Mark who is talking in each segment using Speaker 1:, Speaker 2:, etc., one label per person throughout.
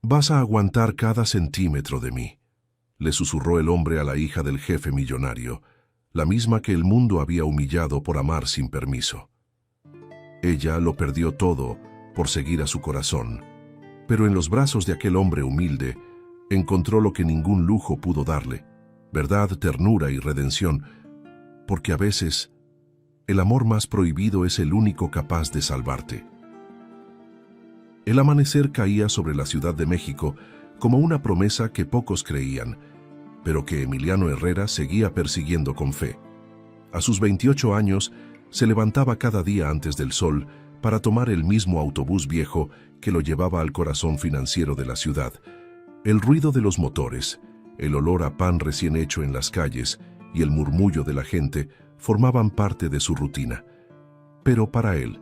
Speaker 1: Vas a aguantar cada centímetro de mí, le susurró el hombre a la hija del jefe millonario, la misma que el mundo había humillado por amar sin permiso. Ella lo perdió todo por seguir a su corazón, pero en los brazos de aquel hombre humilde encontró lo que ningún lujo pudo darle: verdad, ternura y redención, porque a veces el amor más prohibido es el único capaz de salvarte. El amanecer caía sobre la Ciudad de México como una promesa que pocos creían, pero que Emiliano Herrera seguía persiguiendo con fe. A sus 28 años, se levantaba cada día antes del sol para tomar el mismo autobús viejo que lo llevaba al corazón financiero de la ciudad. El ruido de los motores, el olor a pan recién hecho en las calles y el murmullo de la gente formaban parte de su rutina. Pero para él,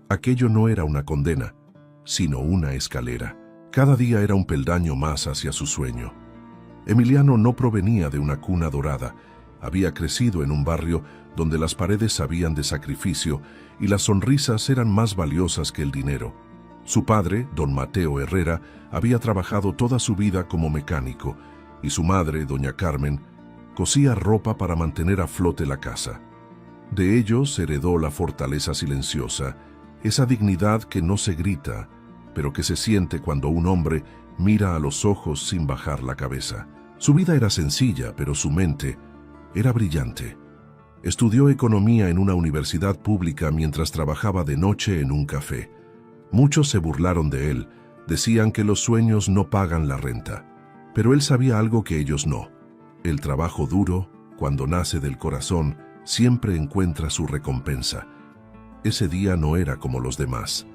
Speaker 1: aquello no era una condena, sino una escalera. Cada día era un peldaño más hacia su sueño. Emiliano no provenía de una cuna dorada. Había crecido en un barrio donde las paredes sabían de sacrificio y las sonrisas eran más valiosas que el dinero. Su padre, don Mateo Herrera, había trabajado toda su vida como mecánico, y su madre, doña Carmen, cosía ropa para mantener a flote la casa. De ellos heredó la fortaleza silenciosa, esa dignidad que no se grita, pero que se siente cuando un hombre mira a los ojos sin bajar la cabeza. Su vida era sencilla, pero su mente era brillante. Estudió economía en una universidad pública mientras trabajaba de noche en un café. Muchos se burlaron de él, decían que los sueños no pagan la renta. Pero él sabía algo que ellos no: el trabajo duro, cuando nace del corazón, siempre encuentra su recompensa. Ese día no era como los demás.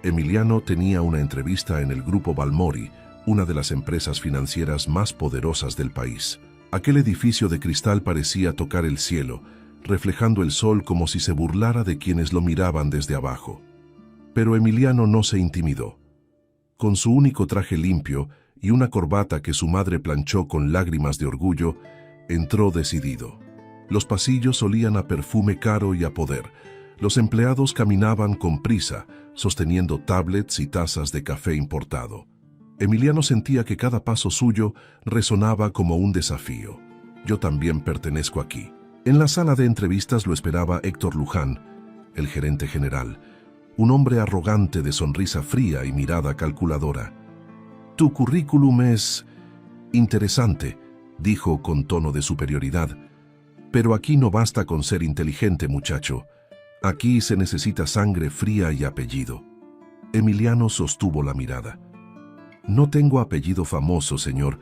Speaker 1: Emiliano tenía una entrevista en el Grupo Balmori, una de las empresas financieras más poderosas del país. Aquel edificio de cristal parecía tocar el cielo, reflejando el sol como si se burlara de quienes lo miraban desde abajo. Pero Emiliano no se intimidó. Con su único traje limpio y una corbata que su madre planchó con lágrimas de orgullo, entró decidido. Los pasillos olían a perfume caro y a poder. Los empleados caminaban con prisa, sosteniendo tablets y tazas de café importado. Emiliano sentía que cada paso suyo resonaba como un desafío. Yo también pertenezco aquí. En la sala de entrevistas lo esperaba Héctor Luján, el gerente general, un hombre arrogante de sonrisa fría y mirada calculadora. «Tu currículum es interesante», dijo con tono de superioridad, «pero aquí no basta con ser inteligente, muchacho. Aquí se necesita sangre fría y apellido». Emiliano sostuvo la mirada. «No tengo apellido famoso, señor,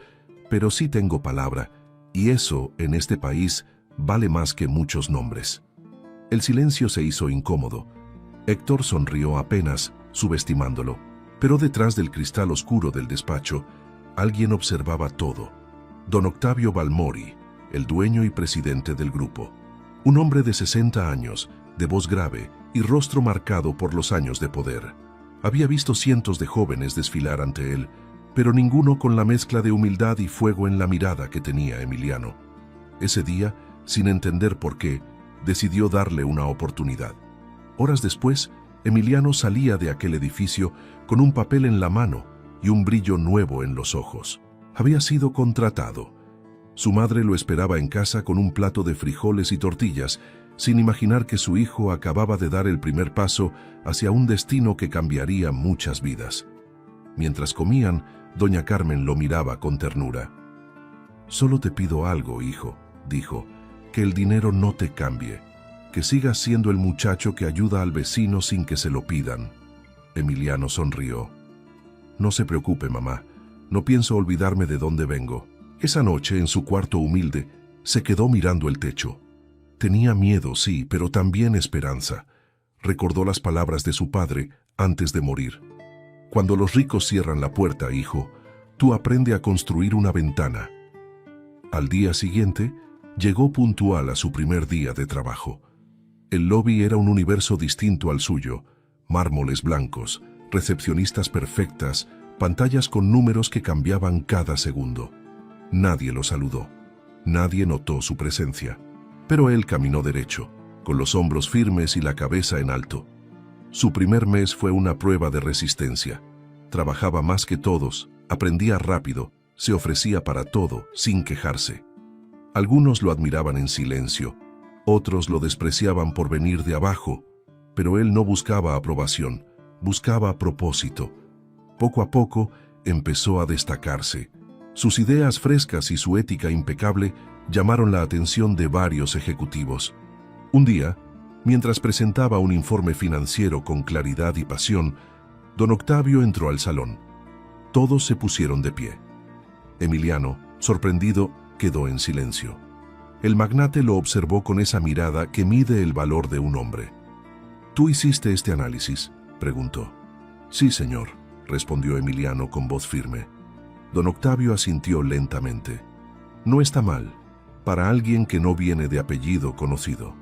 Speaker 1: pero sí tengo palabra, y eso, en este país, vale más que muchos nombres». El silencio se hizo incómodo. Héctor sonrió apenas, subestimándolo, pero detrás del cristal oscuro del despacho, alguien observaba todo. Don Octavio Balmori, el dueño y presidente del grupo. Un hombre de 60 años, de voz grave y rostro marcado por los años de poder. Había visto cientos de jóvenes desfilar ante él, pero ninguno con la mezcla de humildad y fuego en la mirada que tenía Emiliano. Ese día, sin entender por qué, decidió darle una oportunidad. Horas después, Emiliano salía de aquel edificio con un papel en la mano y un brillo nuevo en los ojos. Había sido contratado. Su madre lo esperaba en casa con un plato de frijoles y tortillas, sin imaginar que su hijo acababa de dar el primer paso hacia un destino que cambiaría muchas vidas. Mientras comían, doña Carmen lo miraba con ternura. «Solo te pido algo, hijo», dijo, «que el dinero no te cambie, que sigas siendo el muchacho que ayuda al vecino sin que se lo pidan». Emiliano sonrió. «No se preocupe, mamá, no pienso olvidarme de dónde vengo». Esa noche, en su cuarto humilde, se quedó mirando el techo. Tenía miedo, sí, pero también esperanza. Recordó las palabras de su padre antes de morir. «Cuando los ricos cierran la puerta, hijo, tú aprende a construir una ventana». Al día siguiente, llegó puntual a su primer día de trabajo. El lobby era un universo distinto al suyo: mármoles blancos, recepcionistas perfectas, pantallas con números que cambiaban cada segundo. Nadie lo saludó. Nadie notó su presencia. Pero él caminó derecho, con los hombros firmes y la cabeza en alto. Su primer mes fue una prueba de resistencia. Trabajaba más que todos, Aprendía rápido, se ofrecía para todo, sin quejarse. Algunos lo admiraban en silencio, otros lo despreciaban por venir de abajo, pero él no buscaba aprobación, buscaba propósito. Poco a poco empezó a destacarse. Sus ideas frescas y su ética impecable llamaron la atención de varios ejecutivos. Un día, mientras presentaba un informe financiero con claridad y pasión, don Octavio entró al salón. Todos se pusieron de pie. Emiliano, sorprendido, quedó en silencio. El magnate lo observó con esa mirada que mide el valor de un hombre. ¿Tú hiciste este análisis?, preguntó. Sí, señor, respondió Emiliano con voz firme. Don Octavio asintió lentamente. No está mal, para alguien que no viene de apellido conocido.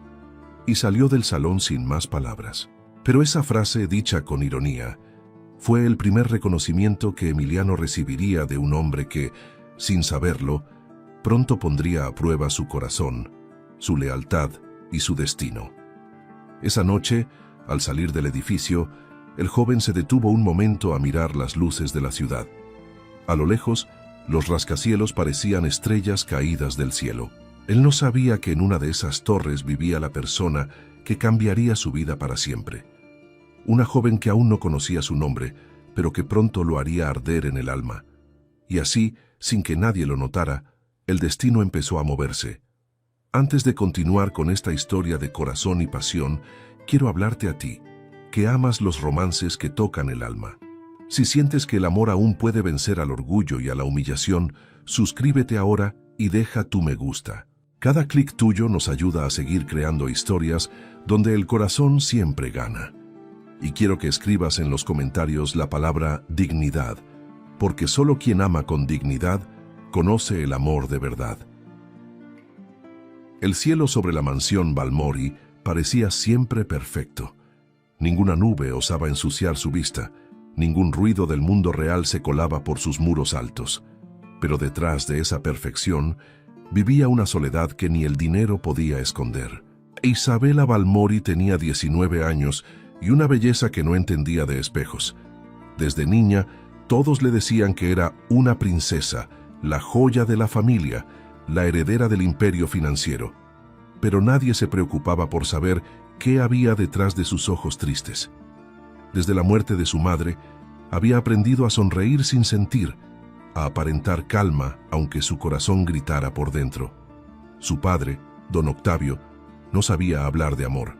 Speaker 1: Y salió del salón sin más palabras. Pero esa frase, dicha con ironía, fue el primer reconocimiento que Emiliano recibiría de un hombre que, sin saberlo, pronto pondría a prueba su corazón, su lealtad y su destino. Esa noche, al salir del edificio, el joven se detuvo un momento a mirar las luces de la ciudad. A lo lejos, los rascacielos parecían estrellas caídas del cielo. Él no sabía que en una de esas torres vivía la persona que cambiaría su vida para siempre. Una joven que aún no conocía su nombre, pero que pronto lo haría arder en el alma. Y así, sin que nadie lo notara, el destino empezó a moverse. Antes de continuar con esta historia de corazón y pasión, quiero hablarte a ti, que amas los romances que tocan el alma. Si sientes que el amor aún puede vencer al orgullo y a la humillación, suscríbete ahora y deja tu me gusta. Cada clic tuyo nos ayuda a seguir creando historias donde el corazón siempre gana. Y quiero que escribas en los comentarios la palabra dignidad, porque solo quien ama con dignidad conoce el amor de verdad. El cielo sobre la mansión Balmori parecía siempre perfecto. Ninguna nube osaba ensuciar su vista, ningún ruido del mundo real se colaba por sus muros altos. Pero detrás de esa perfección vivía una soledad que ni el dinero podía esconder. Isabela Balmori tenía 19 años y una belleza que no entendía de espejos. Desde niña, todos le decían que era una princesa, la joya de la familia, la heredera del imperio financiero. Pero nadie se preocupaba por saber qué había detrás de sus ojos tristes. Desde la muerte de su madre, había aprendido a sonreír sin sentir, a aparentar calma aunque su corazón gritara por dentro. Su padre, don Octavio, no sabía hablar de amor,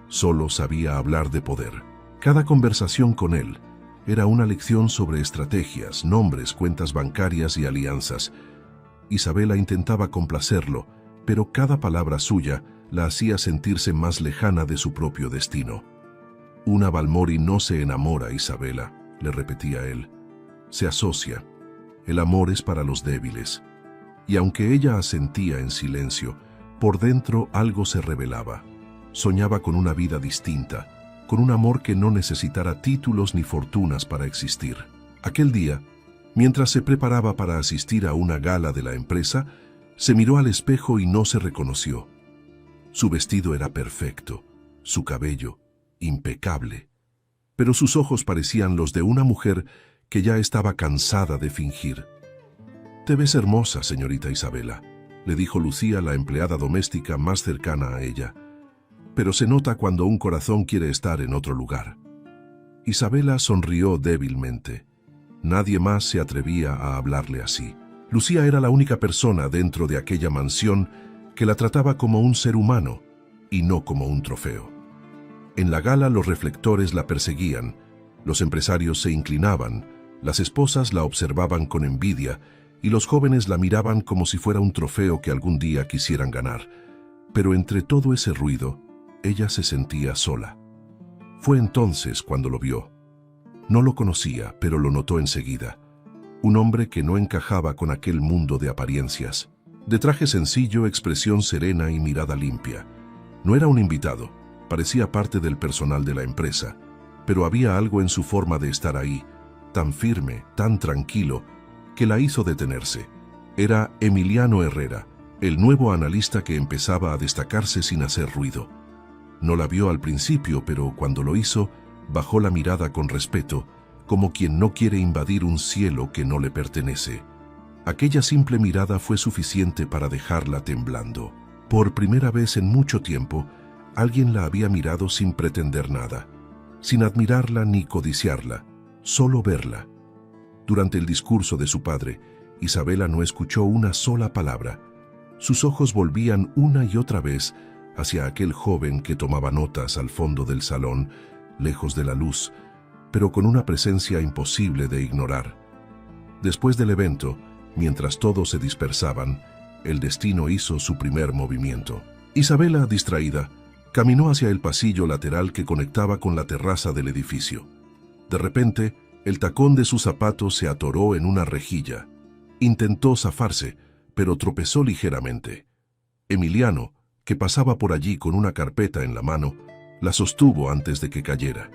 Speaker 1: solo sabía hablar de poder. Cada conversación con él era una lección sobre estrategias, nombres, cuentas bancarias y alianzas. Isabela intentaba complacerlo, pero cada palabra suya la hacía sentirse más lejana de su propio destino. Una Balmori no se enamora, Isabela, le repetía él. Se asocia. El amor es para los débiles. Y aunque ella asentía en silencio, por dentro algo se revelaba. Soñaba con una vida distinta, con un amor que no necesitara títulos ni fortunas para existir. Aquel día, mientras se preparaba para asistir a una gala de la empresa, se miró al espejo y no se reconoció. Su vestido era perfecto, su cabello impecable, pero sus ojos parecían los de una mujer que ya estaba cansada de fingir. «Te ves hermosa, señorita Isabela», le dijo Lucía, la empleada doméstica más cercana a ella. «Pero se nota cuando un corazón quiere estar en otro lugar». Isabela sonrió débilmente. Nadie más se atrevía a hablarle así. Lucía era la única persona dentro de aquella mansión que la trataba como un ser humano y no como un trofeo. En la gala los reflectores la perseguían, los empresarios se inclinaban, las esposas la observaban con envidia y los jóvenes la miraban como si fuera un trofeo que algún día quisieran ganar. Pero entre todo ese ruido, ella se sentía sola. Fue entonces cuando lo vio. No lo conocía, pero lo notó enseguida. Un hombre que no encajaba con aquel mundo de apariencias. De traje sencillo, expresión serena y mirada limpia. No era un invitado, parecía parte del personal de la empresa, pero había algo en su forma de estar ahí, tan firme, tan tranquilo, que la hizo detenerse. Era Emiliano Herrera, el nuevo analista que empezaba a destacarse sin hacer ruido. No la vio al principio, pero cuando lo hizo, bajó la mirada con respeto, como quien no quiere invadir un cielo que no le pertenece. Aquella simple mirada fue suficiente para dejarla temblando. Por primera vez en mucho tiempo, alguien la había mirado sin pretender nada, sin admirarla ni codiciarla, solo verla. Durante el discurso de su padre, Isabela no escuchó una sola palabra. Sus ojos volvían una y otra vez hacia aquel joven que tomaba notas al fondo del salón, lejos de la luz, pero con una presencia imposible de ignorar. Después del evento, mientras todos se dispersaban, el destino hizo su primer movimiento. Isabela, distraída, caminó hacia el pasillo lateral que conectaba con la terraza del edificio. De repente, el tacón de sus zapatos se atoró en una rejilla. Intentó zafarse, pero tropezó ligeramente. Emiliano, que pasaba por allí con una carpeta en la mano, la sostuvo antes de que cayera.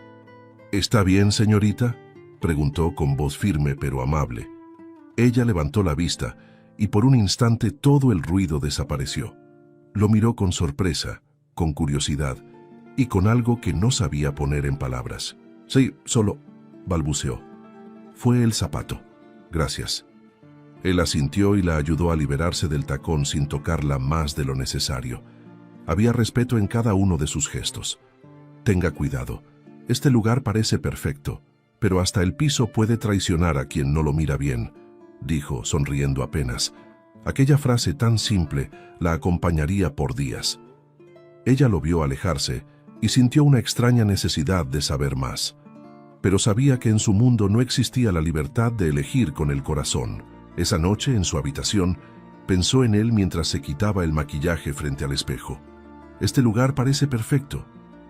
Speaker 1: «¿Está bien, señorita?», preguntó con voz firme pero amable. Ella levantó la vista y por un instante todo el ruido desapareció. Lo miró con sorpresa, con curiosidad y con algo que no sabía poner en palabras. «Sí, solo», balbuceó. «Fue el zapato. Gracias». Él asintió y la ayudó a liberarse del tacón sin tocarla más de lo necesario. Había respeto en cada uno de sus gestos. «Tenga cuidado. Este lugar parece perfecto, pero hasta el piso puede traicionar a quien no lo mira bien», dijo, sonriendo apenas. Aquella frase tan simple la acompañaría por días. Ella lo vio alejarse y sintió una extraña necesidad de saber más. Pero sabía que en su mundo no existía la libertad de elegir con el corazón. Esa noche, en su habitación, pensó en él mientras se quitaba el maquillaje frente al espejo. «Este lugar parece perfecto,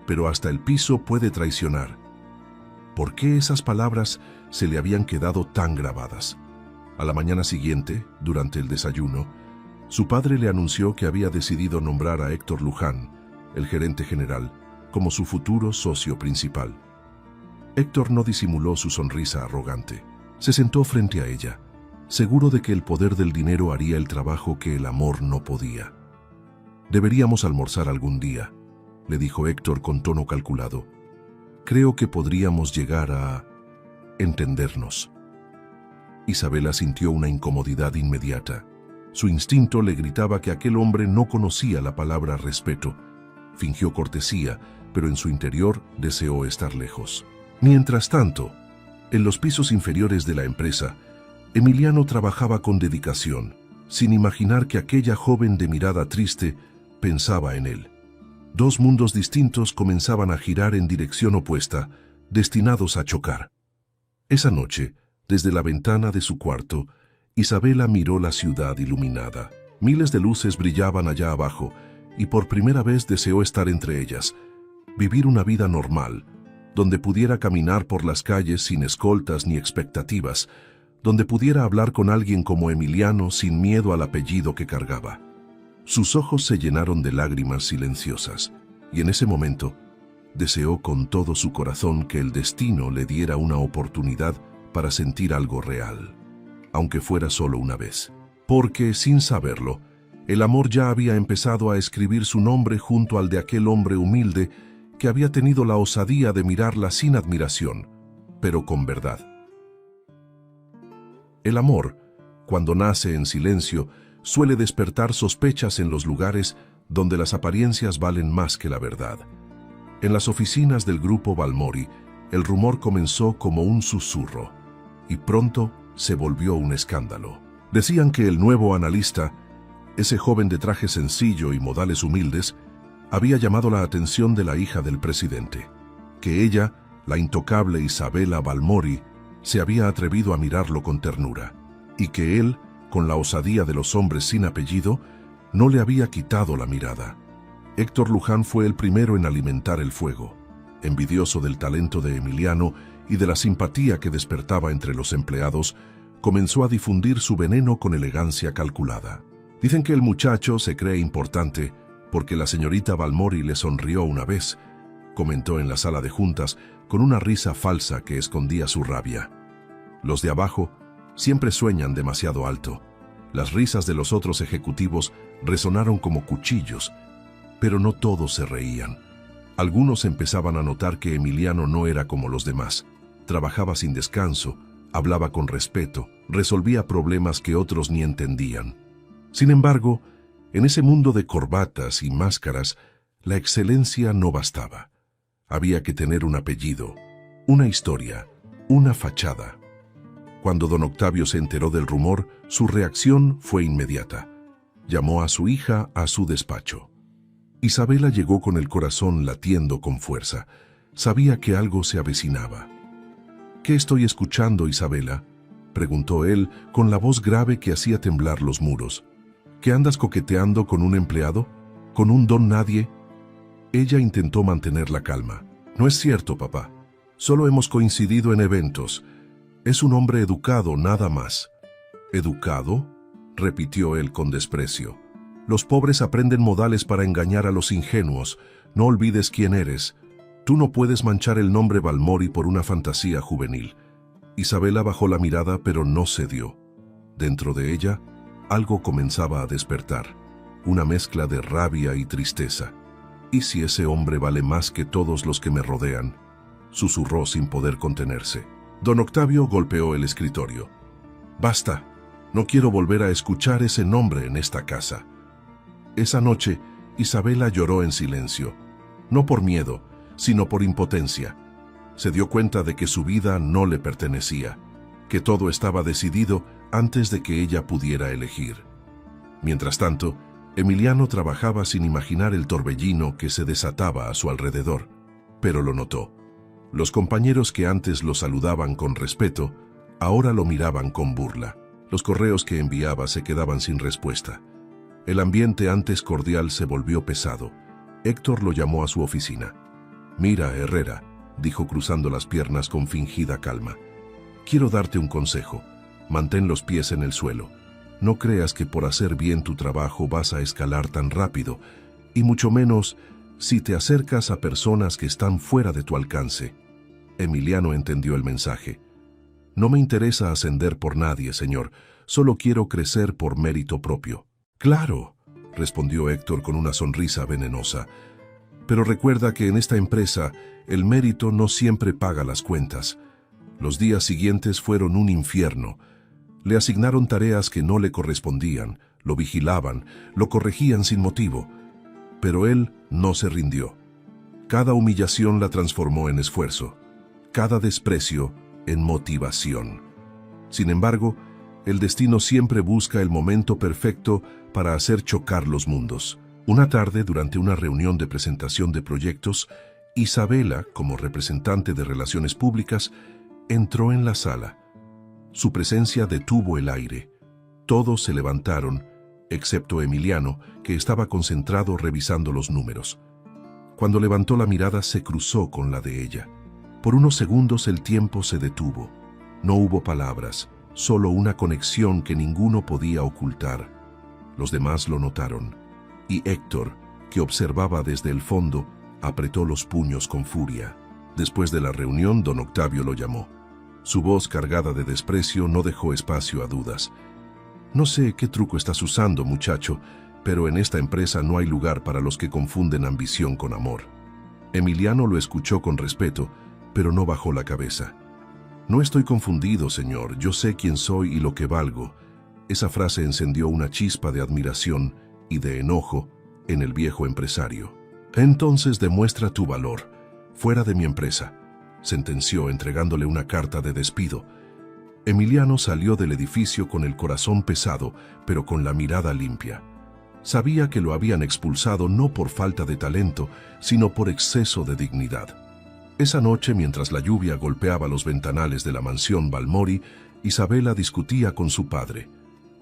Speaker 1: pero hasta el piso puede traicionar». ¿Por qué esas palabras se le habían quedado tan grabadas? A la mañana siguiente, durante el desayuno, su padre le anunció que había decidido nombrar a Héctor Luján, el gerente general, como su futuro socio principal. Héctor no disimuló su sonrisa arrogante. Se sentó frente a ella, seguro de que el poder del dinero haría el trabajo que el amor no podía. «Deberíamos almorzar algún día», le dijo Héctor con tono calculado. «Creo que podríamos llegar a entendernos». Isabela sintió una incomodidad inmediata. Su instinto le gritaba que aquel hombre no conocía la palabra respeto. Fingió cortesía, pero en su interior deseó estar lejos. Mientras tanto, en los pisos inferiores de la empresa, Emiliano trabajaba con dedicación, sin imaginar que aquella joven de mirada triste pensaba en él. Dos mundos distintos comenzaban a girar en dirección opuesta, destinados a chocar. Esa noche, desde la ventana de su cuarto, Isabela miró la ciudad iluminada. Miles de luces brillaban allá abajo, y por primera vez deseó estar entre ellas, vivir una vida normal, donde pudiera caminar por las calles sin escoltas ni expectativas, donde pudiera hablar con alguien como Emiliano sin miedo al apellido que cargaba. Sus ojos se llenaron de lágrimas silenciosas, y en ese momento deseó con todo su corazón que el destino le diera una oportunidad para sentir algo real, aunque fuera solo una vez. Porque, sin saberlo, el amor ya había empezado a escribir su nombre junto al de aquel hombre humilde que había tenido la osadía de mirarla sin admiración, pero con verdad. El amor, cuando nace en silencio, suele despertar sospechas en los lugares donde las apariencias valen más que la verdad. En las oficinas del grupo Balmori, el rumor comenzó como un susurro, y pronto se volvió un escándalo. Decían que el nuevo analista, ese joven de traje sencillo y modales humildes, había llamado la atención de la hija del presidente, que ella, la intocable Isabela Balmori, se había atrevido a mirarlo con ternura, y que él, con la osadía de los hombres sin apellido, no le había quitado la mirada. Héctor Luján fue el primero en alimentar el fuego, envidioso del talento de Emiliano y de la simpatía que despertaba entre los empleados, comenzó a difundir su veneno con elegancia calculada. Dicen que el muchacho se cree importante porque la señorita Balmori le sonrió una vez, comentó en la sala de juntas con una risa falsa que escondía su rabia. Los de abajo siempre sueñan demasiado alto. Las risas de los otros ejecutivos resonaron como cuchillos, pero no todos se reían. Algunos empezaban a notar que Emiliano no era como los demás. Trabajaba sin descanso, hablaba con respeto, resolvía problemas que otros ni entendían. Sin embargo, en ese mundo de corbatas y máscaras, la excelencia no bastaba. Había que tener un apellido, una historia, una fachada. Cuando don Octavio se enteró del rumor, su reacción fue inmediata. Llamó a su hija a su despacho. Isabela llegó con el corazón latiendo con fuerza. Sabía que algo se avecinaba. «¿Qué estoy escuchando, Isabela?», preguntó él con la voz grave que hacía temblar los muros. «¿Que andas coqueteando con un empleado? ¿Con un don nadie?». Ella intentó mantener la calma. «No es cierto, papá. Solo hemos coincidido en eventos. Es un hombre educado, nada más». «¿Educado?», repitió él con desprecio. «Los pobres aprenden modales para engañar a los ingenuos. No olvides quién eres. Tú no puedes manchar el nombre Balmori por una fantasía juvenil». Isabela bajó la mirada, pero no cedió. Dentro de ella, algo comenzaba a despertar, una mezcla de rabia y tristeza. «¿Y si ese hombre vale más que todos los que me rodean?», susurró sin poder contenerse. Don Octavio golpeó el escritorio. «Basta, no quiero volver a escuchar ese nombre en esta casa». Esa noche, Isabela lloró en silencio, no por miedo, sino por impotencia. Se dio cuenta de que su vida no le pertenecía, que todo estaba decidido antes de que ella pudiera elegir. Mientras tanto, Emiliano trabajaba sin imaginar el torbellino que se desataba a su alrededor, pero lo notó. Los compañeros que antes lo saludaban con respeto, ahora lo miraban con burla. Los correos que enviaba se quedaban sin respuesta. El ambiente antes cordial se volvió pesado. Héctor lo llamó a su oficina. «Mira, Herrera», dijo cruzando las piernas con fingida calma. «Quiero darte un consejo. Mantén los pies en el suelo. No creas que por hacer bien tu trabajo vas a escalar tan rápido, y mucho menos si te acercas a personas que están fuera de tu alcance». Emiliano entendió el mensaje. «No me interesa ascender por nadie, señor. Solo quiero crecer por mérito propio». «Claro», respondió Héctor con una sonrisa venenosa. «Pero recuerda que en esta empresa el mérito no siempre paga las cuentas». Los días siguientes fueron un infierno. Le asignaron tareas que no le correspondían, lo vigilaban, lo corregían sin motivo. Pero él no se rindió. Cada humillación la transformó en esfuerzo, cada desprecio en motivación. Sin embargo, el destino siempre busca el momento perfecto para hacer chocar los mundos. Una tarde, durante una reunión de presentación de proyectos, Isabela, como representante de Relaciones Públicas, entró en la sala. Su presencia detuvo el aire. Todos se levantaron, excepto Emiliano, que estaba concentrado revisando los números. Cuando levantó la mirada, se cruzó con la de ella. Por unos segundos el tiempo se detuvo. No hubo palabras, solo una conexión que ninguno podía ocultar. Los demás lo notaron, y Héctor, que observaba desde el fondo, apretó los puños con furia. Después de la reunión, don Octavio lo llamó. Su voz cargada de desprecio no dejó espacio a dudas. «No sé qué truco estás usando, muchacho, pero en esta empresa no hay lugar para los que confunden ambición con amor». Emiliano lo escuchó con respeto, pero no bajó la cabeza. «No estoy confundido, señor. Yo sé quién soy y lo que valgo». Esa frase encendió una chispa de admiración y de enojo en el viejo empresario. «Entonces demuestra tu valor. Fuera de mi empresa», sentenció entregándole una carta de despido. Emiliano salió del edificio con el corazón pesado, pero con la mirada limpia. Sabía que lo habían expulsado no por falta de talento, sino por exceso de dignidad. Esa noche, mientras la lluvia golpeaba los ventanales de la mansión Balmori, Isabela discutía con su padre.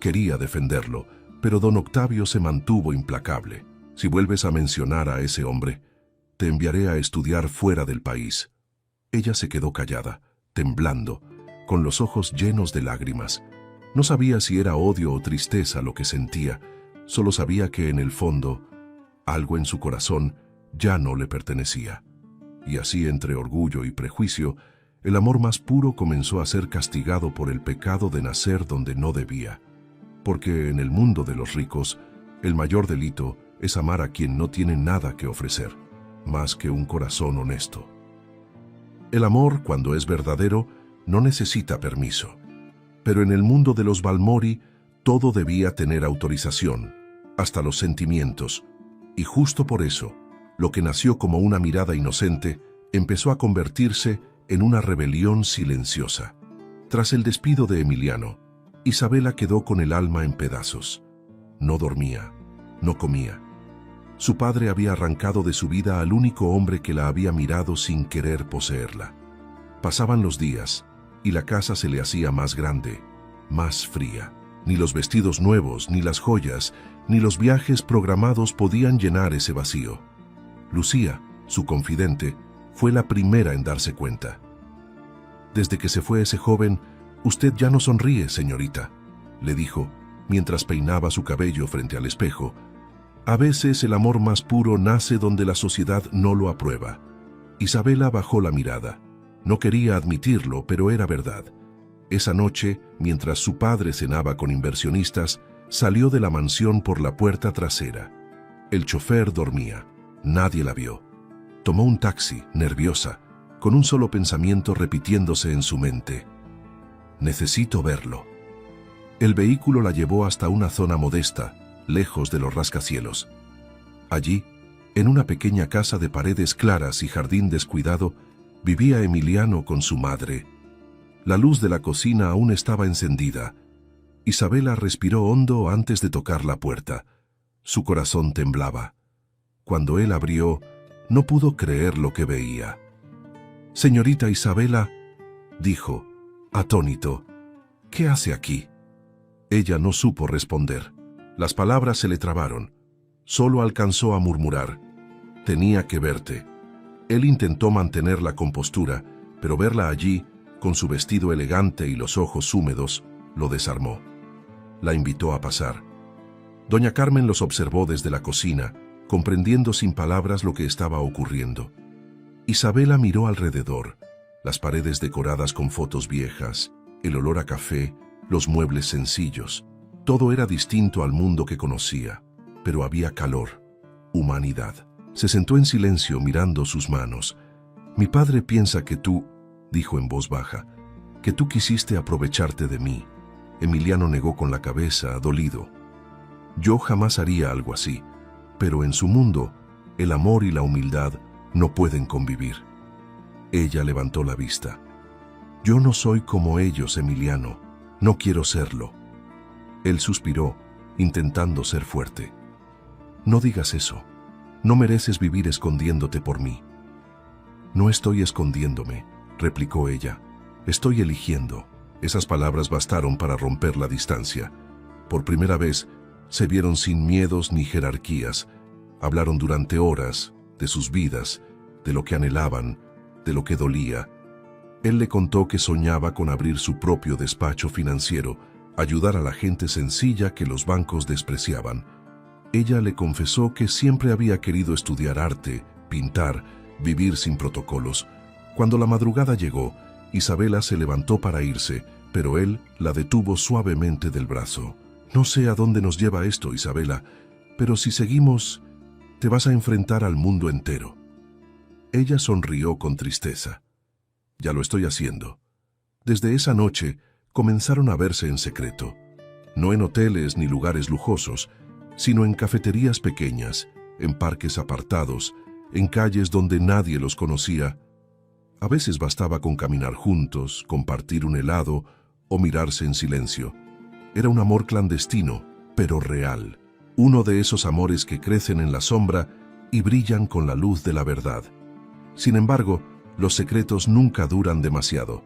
Speaker 1: Quería defenderlo, pero don Octavio se mantuvo implacable. «Si vuelves a mencionar a ese hombre, te enviaré a estudiar fuera del país». Ella se quedó callada, temblando, con los ojos llenos de lágrimas. No sabía si era odio o tristeza lo que sentía, solo sabía que en el fondo, algo en su corazón ya no le pertenecía. Y así, entre orgullo y prejuicio, el amor más puro comenzó a ser castigado por el pecado de nacer donde no debía. Porque en el mundo de los ricos, el mayor delito es amar a quien no tiene nada que ofrecer, más que un corazón honesto. El amor, cuando es verdadero, no necesita permiso. Pero en el mundo de los Balmori, todo debía tener autorización, hasta los sentimientos. Y justo por eso, lo que nació como una mirada inocente, empezó a convertirse en una rebelión silenciosa. Tras el despido de Emiliano, Isabela quedó con el alma en pedazos. No dormía, no comía. Su padre había arrancado de su vida al único hombre que la había mirado sin querer poseerla. Pasaban los días, y la casa se le hacía más grande, más fría. Ni los vestidos nuevos, ni las joyas, ni los viajes programados podían llenar ese vacío. Lucía, su confidente, fue la primera en darse cuenta. «Desde que se fue ese joven, usted ya no sonríe, señorita», le dijo, mientras peinaba su cabello frente al espejo. «A veces el amor más puro nace donde la sociedad no lo aprueba». Isabela bajó la mirada. No quería admitirlo, pero era verdad. Esa noche, mientras su padre cenaba con inversionistas, salió de la mansión por la puerta trasera. El chofer dormía. Nadie la vio. Tomó un taxi, nerviosa, con un solo pensamiento repitiéndose en su mente: «Necesito verlo». El vehículo la llevó hasta una zona modesta, lejos de los rascacielos. Allí, en una pequeña casa de paredes claras y jardín descuidado, vivía Emiliano con su madre. La luz de la cocina aún estaba encendida. Isabela respiró hondo antes de tocar la puerta. Su corazón temblaba. Cuando él abrió, no pudo creer lo que veía. «Señorita Isabela», dijo, atónito, «¿qué hace aquí?». Ella no supo responder. Las palabras se le trabaron. Solo alcanzó a murmurar: «Tenía que verte». Él intentó mantener la compostura, pero verla allí, con su vestido elegante y los ojos húmedos, lo desarmó. La invitó a pasar. Doña Carmen los observó desde la cocina, comprendiendo sin palabras lo que estaba ocurriendo. Isabela miró alrededor, las paredes decoradas con fotos viejas, el olor a café, los muebles sencillos. Todo era distinto al mundo que conocía, pero había calor, humanidad. Se sentó en silencio mirando sus manos. «Mi padre piensa que tú», dijo en voz baja, «que tú quisiste aprovecharte de mí». Emiliano negó con la cabeza, dolido. «Yo jamás haría algo así, pero en su mundo, el amor y la humildad no pueden convivir». Ella levantó la vista. «Yo no soy como ellos, Emiliano. No quiero serlo». Él suspiró, intentando ser fuerte. «No digas eso. No mereces vivir escondiéndote por mí». «No estoy escondiéndome», replicó ella. «Estoy eligiendo». Esas palabras bastaron para romper la distancia. Por primera vez, se vieron sin miedos ni jerarquías. Hablaron durante horas de sus vidas, de lo que anhelaban, de lo que dolía. Él le contó que soñaba con abrir su propio despacho financiero, ayudar a la gente sencilla que los bancos despreciaban. Ella le confesó que siempre había querido estudiar arte, pintar, vivir sin protocolos. Cuando la madrugada llegó, Isabela se levantó para irse, pero él la detuvo suavemente del brazo. «No sé a dónde nos lleva esto, Isabela, pero si seguimos, te vas a enfrentar al mundo entero». Ella sonrió con tristeza. «Ya lo estoy haciendo». Desde esa noche, comenzaron a verse en secreto. No en hoteles ni lugares lujosos, sino en cafeterías pequeñas, en parques apartados, en calles donde nadie los conocía. A veces bastaba con caminar juntos, compartir un helado o mirarse en silencio. Era un amor clandestino, pero real. Uno de esos amores que crecen en la sombra y brillan con la luz de la verdad. Sin embargo, los secretos nunca duran demasiado.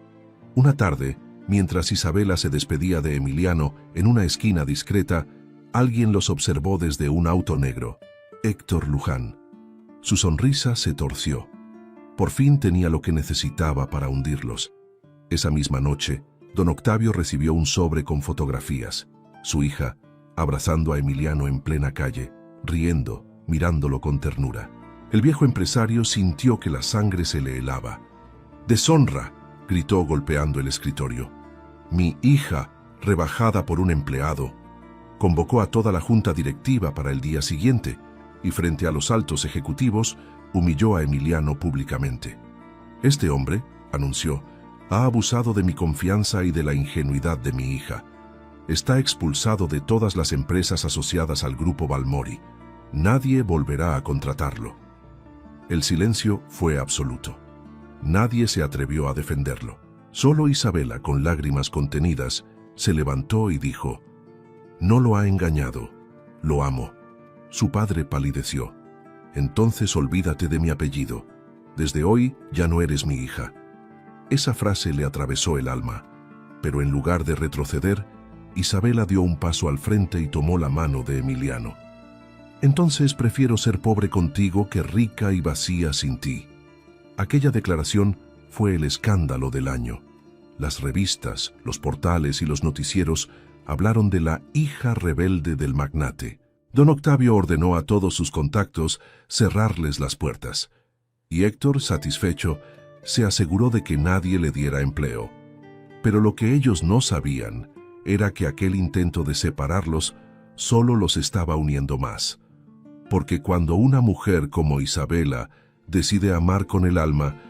Speaker 1: Una tarde, mientras Isabela se despedía de Emiliano en una esquina discreta, alguien los observó desde un auto negro. Héctor Luján. Su sonrisa se torció. Por fin tenía lo que necesitaba para hundirlos. Esa misma noche, don Octavio recibió un sobre con fotografías. Su hija, abrazando a Emiliano en plena calle, riendo, mirándolo con ternura. El viejo empresario sintió que la sangre se le helaba. «¡Deshonra!», gritó golpeando el escritorio. «Mi hija, rebajada por un empleado». Convocó a toda la junta directiva para el día siguiente y frente a los altos ejecutivos humilló a Emiliano públicamente. Este hombre, anunció, ha abusado de mi confianza y de la ingenuidad de mi hija. Está expulsado de todas las empresas asociadas al grupo Balmori. Nadie volverá a contratarlo. El silencio fue absoluto. Nadie se atrevió a defenderlo. Solo Isabela, con lágrimas contenidas, se levantó y dijo: «No lo ha engañado. Lo amo». Su padre palideció. «Entonces olvídate de mi apellido. Desde hoy ya no eres mi hija». Esa frase le atravesó el alma, pero en lugar de retroceder, Isabela dio un paso al frente y tomó la mano de Emiliano. «Entonces prefiero ser pobre contigo que rica y vacía sin ti». Aquella declaración fue el escándalo del año. Las revistas, los portales y los noticieros hablaron de la hija rebelde del magnate. Don Octavio ordenó a todos sus contactos cerrarles las puertas, y Héctor, satisfecho, se aseguró de que nadie le diera empleo. Pero lo que ellos no sabían era que aquel intento de separarlos solo los estaba uniendo más. Porque cuando una mujer como Isabela decide amar con el alma,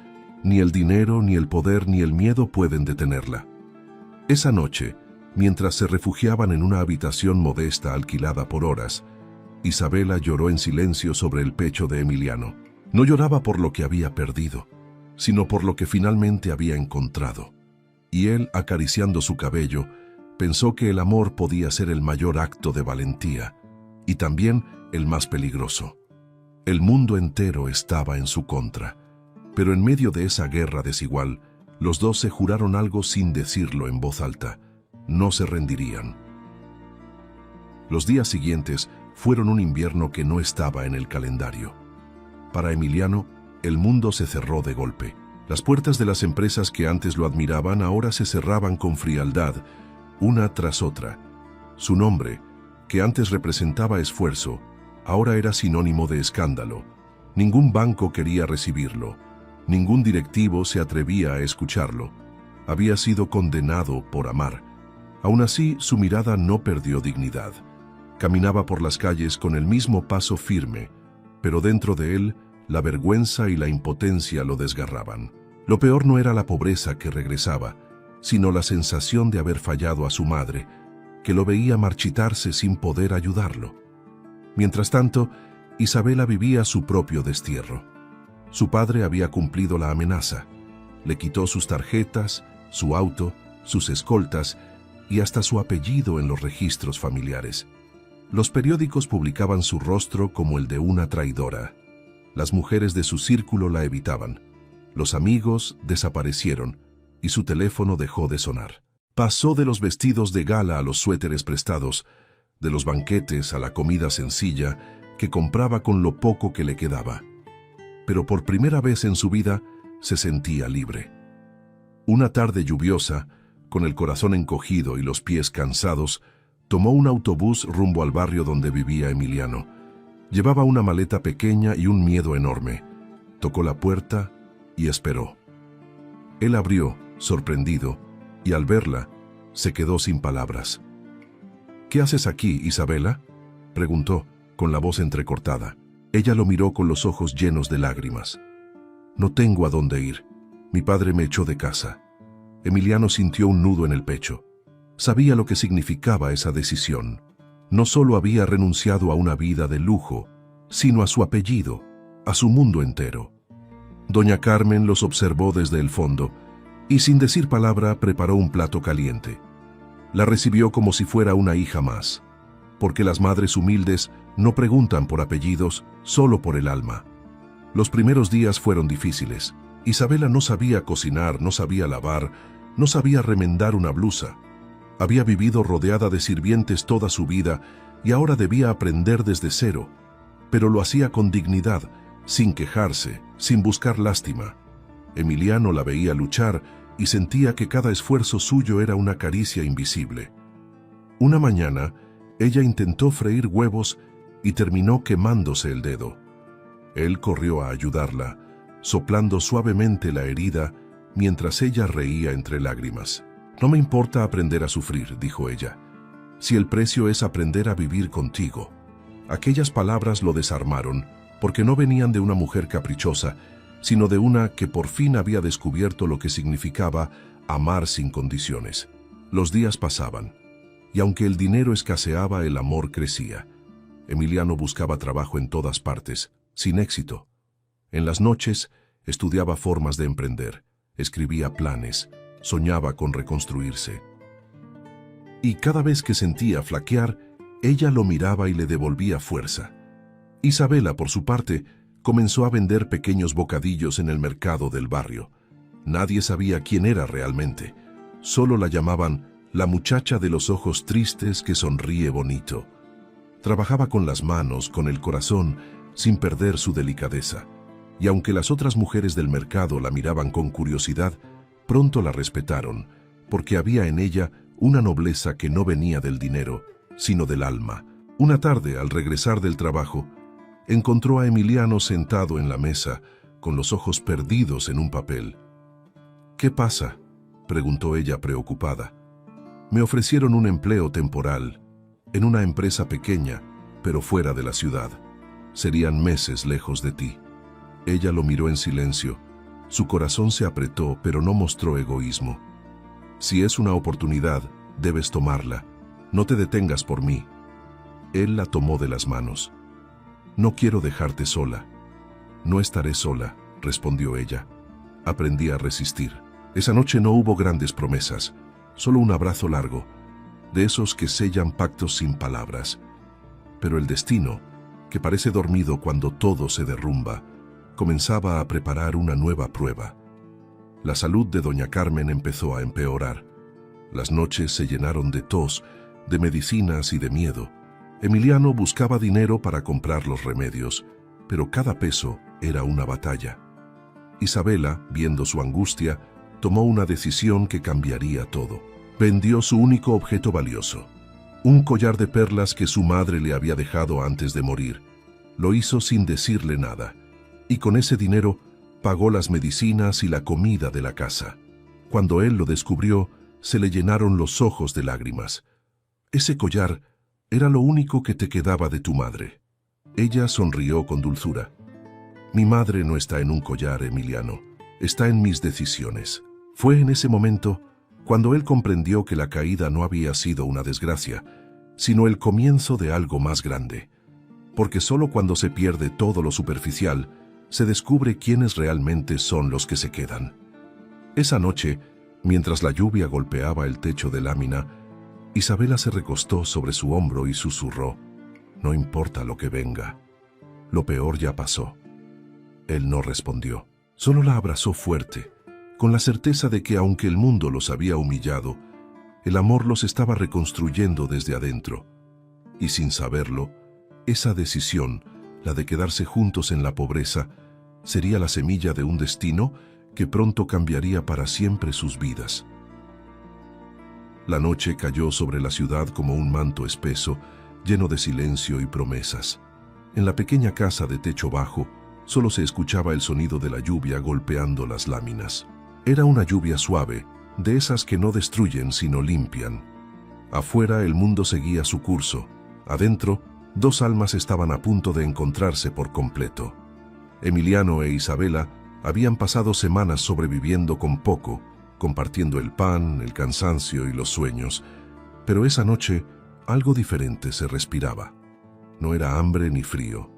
Speaker 1: ni el dinero, ni el poder, ni el miedo pueden detenerla. Esa noche, mientras se refugiaban en una habitación modesta alquilada por horas, Isabela lloró en silencio sobre el pecho de Emiliano. No lloraba por lo que había perdido, sino por lo que finalmente había encontrado. Y él, acariciando su cabello, pensó que el amor podía ser el mayor acto de valentía, y también el más peligroso. El mundo entero estaba en su contra, pero en medio de esa guerra desigual, los dos se juraron algo sin decirlo en voz alta: no se rendirían. Los días siguientes fueron un invierno que no estaba en el calendario. Para Emiliano, el mundo se cerró de golpe. Las puertas de las empresas que antes lo admiraban ahora se cerraban con frialdad, una tras otra. Su nombre, que antes representaba esfuerzo, ahora era sinónimo de escándalo. Ningún banco quería recibirlo. Ningún directivo se atrevía a escucharlo. Había sido condenado por amar. Aún así, su mirada no perdió dignidad. Caminaba por las calles con el mismo paso firme, pero dentro de él, la vergüenza y la impotencia lo desgarraban. Lo peor no era la pobreza que regresaba, sino la sensación de haber fallado a su madre, que lo veía marchitarse sin poder ayudarlo. Mientras tanto, Isabela vivía su propio destierro. Su padre había cumplido la amenaza. Le quitó sus tarjetas, su auto, sus escoltas y hasta su apellido en los registros familiares. Los periódicos publicaban su rostro como el de una traidora. Las mujeres de su círculo la evitaban. Los amigos desaparecieron y su teléfono dejó de sonar. Pasó de los vestidos de gala a los suéteres prestados, de los banquetes a la comida sencilla que compraba con lo poco que le quedaba. Pero por primera vez en su vida se sentía libre. Una tarde lluviosa, con el corazón encogido y los pies cansados, tomó un autobús rumbo al barrio donde vivía Emiliano. Llevaba una maleta pequeña y un miedo enorme. Tocó la puerta y esperó. Él abrió, sorprendido, y al verla, se quedó sin palabras. «¿Qué haces aquí, Isabela?», preguntó, con la voz entrecortada. Ella lo miró con los ojos llenos de lágrimas. «No tengo a dónde ir. Mi padre me echó de casa». Emiliano sintió un nudo en el pecho. Sabía lo que significaba esa decisión. No solo había renunciado a una vida de lujo, sino a su apellido, a su mundo entero. Doña Carmen los observó desde el fondo y sin decir palabra preparó un plato caliente. La recibió como si fuera una hija más, porque las madres humildes no preguntan por apellidos, solo por el alma. Los primeros días fueron difíciles. Isabela no sabía cocinar, no sabía lavar, no sabía remendar una blusa. Había vivido rodeada de sirvientes toda su vida y ahora debía aprender desde cero, pero lo hacía con dignidad, sin quejarse, sin buscar lástima. Emiliano la veía luchar y sentía que cada esfuerzo suyo era una caricia invisible. Una mañana, ella intentó freír huevos y terminó quemándose el dedo. Él corrió a ayudarla, soplando suavemente la herida mientras ella reía entre lágrimas. «No me importa aprender a sufrir», dijo ella, «si el precio es aprender a vivir contigo». Aquellas palabras lo desarmaron, porque no venían de una mujer caprichosa, sino de una que por fin había descubierto lo que significaba amar sin condiciones. Los días pasaban, y aunque el dinero escaseaba, el amor crecía. Emiliano buscaba trabajo en todas partes, sin éxito. En las noches, estudiaba formas de emprender, escribía planes, soñaba con reconstruirse. Y cada vez que sentía flaquear, ella lo miraba y le devolvía fuerza. Isabela, por su parte, comenzó a vender pequeños bocadillos en el mercado del barrio. Nadie sabía quién era realmente. Solo la llamaban la muchacha de los ojos tristes que sonríe bonito. Trabajaba con las manos, con el corazón, sin perder su delicadeza. Y aunque las otras mujeres del mercado la miraban con curiosidad, pronto la respetaron, porque había en ella una nobleza que no venía del dinero, sino del alma. Una tarde, al regresar del trabajo, encontró a Emiliano sentado en la mesa, con los ojos perdidos en un papel. «¿Qué pasa?», preguntó ella preocupada. «Me ofrecieron un empleo temporal, en una empresa pequeña, pero fuera de la ciudad. Serían meses lejos de ti». Ella lo miró en silencio. Su corazón se apretó, pero no mostró egoísmo. «Si es una oportunidad, debes tomarla. No te detengas por mí». Él la tomó de las manos. «No quiero dejarte sola». «No estaré sola», respondió ella. Aprendí a resistir. Esa noche no hubo grandes promesas, solo un abrazo largo, de esos que sellan pactos sin palabras. Pero el destino, que parece dormido cuando todo se derrumba, comenzaba a preparar una nueva prueba. La salud de doña Carmen empezó a empeorar. Las noches se llenaron de tos, de medicinas y de miedo. Emiliano buscaba dinero para comprar los remedios, pero cada peso era una batalla. Isabela, viendo su angustia, tomó una decisión que cambiaría todo. Vendió su único objeto valioso, un collar de perlas que su madre le había dejado antes de morir. Lo hizo sin decirle nada, y con ese dinero pagó las medicinas y la comida de la casa. Cuando él lo descubrió, se le llenaron los ojos de lágrimas. Ese collar era lo único que te quedaba de tu madre. Ella sonrió con dulzura. «Mi madre no está en un collar, Emiliano, está en mis decisiones». Fue en ese momento cuando él comprendió que la caída no había sido una desgracia, sino el comienzo de algo más grande. Porque solo cuando se pierde todo lo superficial, se descubre quiénes realmente son los que se quedan. Esa noche, mientras la lluvia golpeaba el techo de lámina, Isabela se recostó sobre su hombro y susurró: «No importa lo que venga, lo peor ya pasó». Él no respondió, solo la abrazó fuerte, con la certeza de que aunque el mundo los había humillado, el amor los estaba reconstruyendo desde adentro. Y sin saberlo, esa decisión, la de quedarse juntos en la pobreza, sería la semilla de un destino que pronto cambiaría para siempre sus vidas. La noche cayó sobre la ciudad como un manto espeso, lleno de silencio y promesas. En la pequeña casa de techo bajo, solo se escuchaba el sonido de la lluvia golpeando las láminas. Era una lluvia suave, de esas que no destruyen sino limpian. Afuera el mundo seguía su curso. Adentro, dos almas estaban a punto de encontrarse por completo. Emiliano e Isabela habían pasado semanas sobreviviendo con poco, compartiendo el pan, el cansancio y los sueños. Pero esa noche, algo diferente se respiraba. No era hambre ni frío.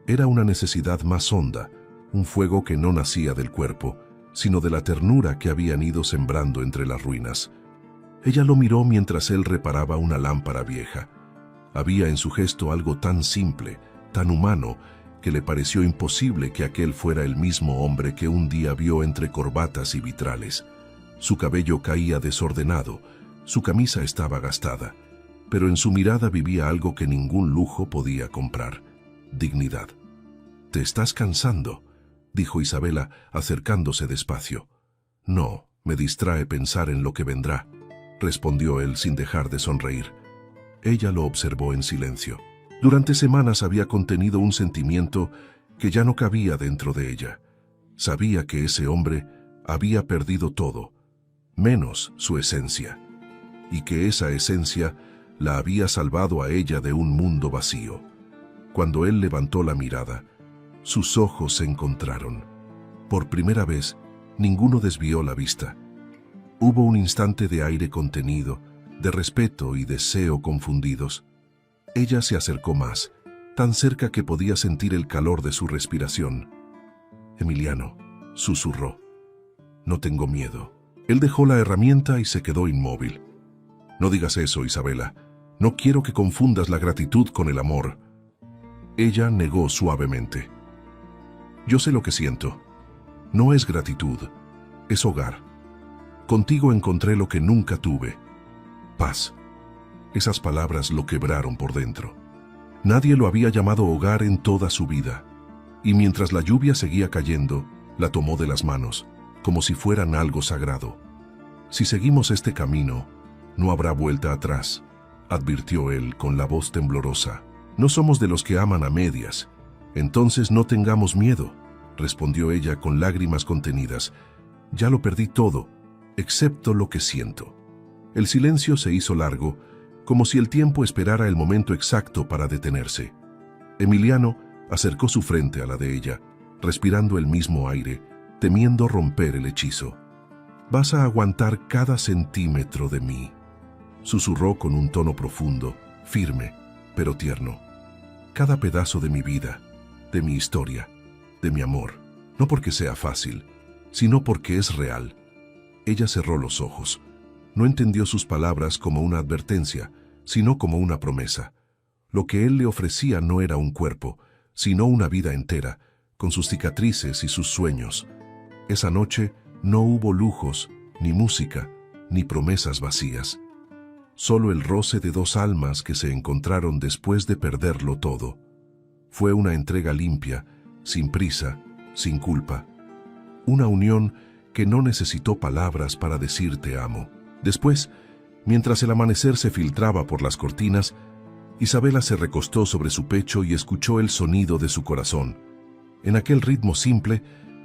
Speaker 1: Era una necesidad más honda, un fuego que no nacía del cuerpo, sino de la ternura que habían ido sembrando entre las ruinas. Ella lo miró mientras él reparaba una lámpara vieja. Había en su gesto algo tan simple, tan humano, que le pareció imposible que aquel fuera el mismo hombre que un día vio entre corbatas y vitrales. Su cabello caía desordenado, su camisa estaba gastada, pero en su mirada vivía algo que ningún lujo podía comprar: dignidad. «¿Te estás cansando?», dijo Isabela, acercándose despacio. «No, me distrae pensar en lo que vendrá», respondió él sin dejar de sonreír. Ella lo observó en silencio. Durante semanas había contenido un sentimiento que ya no cabía dentro de ella. Sabía que ese hombre había perdido todo, menos su esencia, y que esa esencia la había salvado a ella de un mundo vacío. Cuando él levantó la mirada, sus ojos se encontraron. Por primera vez, ninguno desvió la vista. Hubo un instante de aire contenido, de respeto y deseo confundidos. Ella se acercó más, tan cerca que podía sentir el calor de su respiración. «Emiliano», susurró, «no tengo miedo». Él dejó la herramienta y se quedó inmóvil. «No digas eso, Isabela. No quiero que confundas la gratitud con el amor». Ella negó suavemente. «Yo sé lo que siento. No es gratitud, es hogar. Contigo encontré lo que nunca tuve: paz». Esas palabras lo quebraron por dentro. Nadie lo había llamado hogar en toda su vida. Y mientras la lluvia seguía cayendo, la tomó de las manos, como si fueran algo sagrado. «Si seguimos este camino, no habrá vuelta atrás», advirtió él con la voz temblorosa. «No somos de los que aman a medias». «Entonces no tengamos miedo», respondió ella con lágrimas contenidas. «Ya lo perdí todo, excepto lo que siento». El silencio se hizo largo, como si el tiempo esperara el momento exacto para detenerse. Emiliano acercó su frente a la de ella, respirando el mismo aire, temiendo romper el hechizo. «Vas a aguantar cada centímetro de mí», susurró con un tono profundo, firme, pero tierno. «Cada pedazo de mi vida, de mi historia, de mi amor, no porque sea fácil, sino porque es real». Ella cerró los ojos. No entendió sus palabras como una advertencia, sino como una promesa. Lo que él le ofrecía no era un cuerpo, sino una vida entera, con sus cicatrices y sus sueños. Esa noche no hubo lujos, ni música, ni promesas vacías. Solo el roce de dos almas que se encontraron después de perderlo todo. Fue una entrega limpia, sin prisa, sin culpa. Una unión que no necesitó palabras para decir te amo. Después, mientras el amanecer se filtraba por las cortinas, Isabela se recostó sobre su pecho y escuchó el sonido de su corazón. En aquel ritmo simple,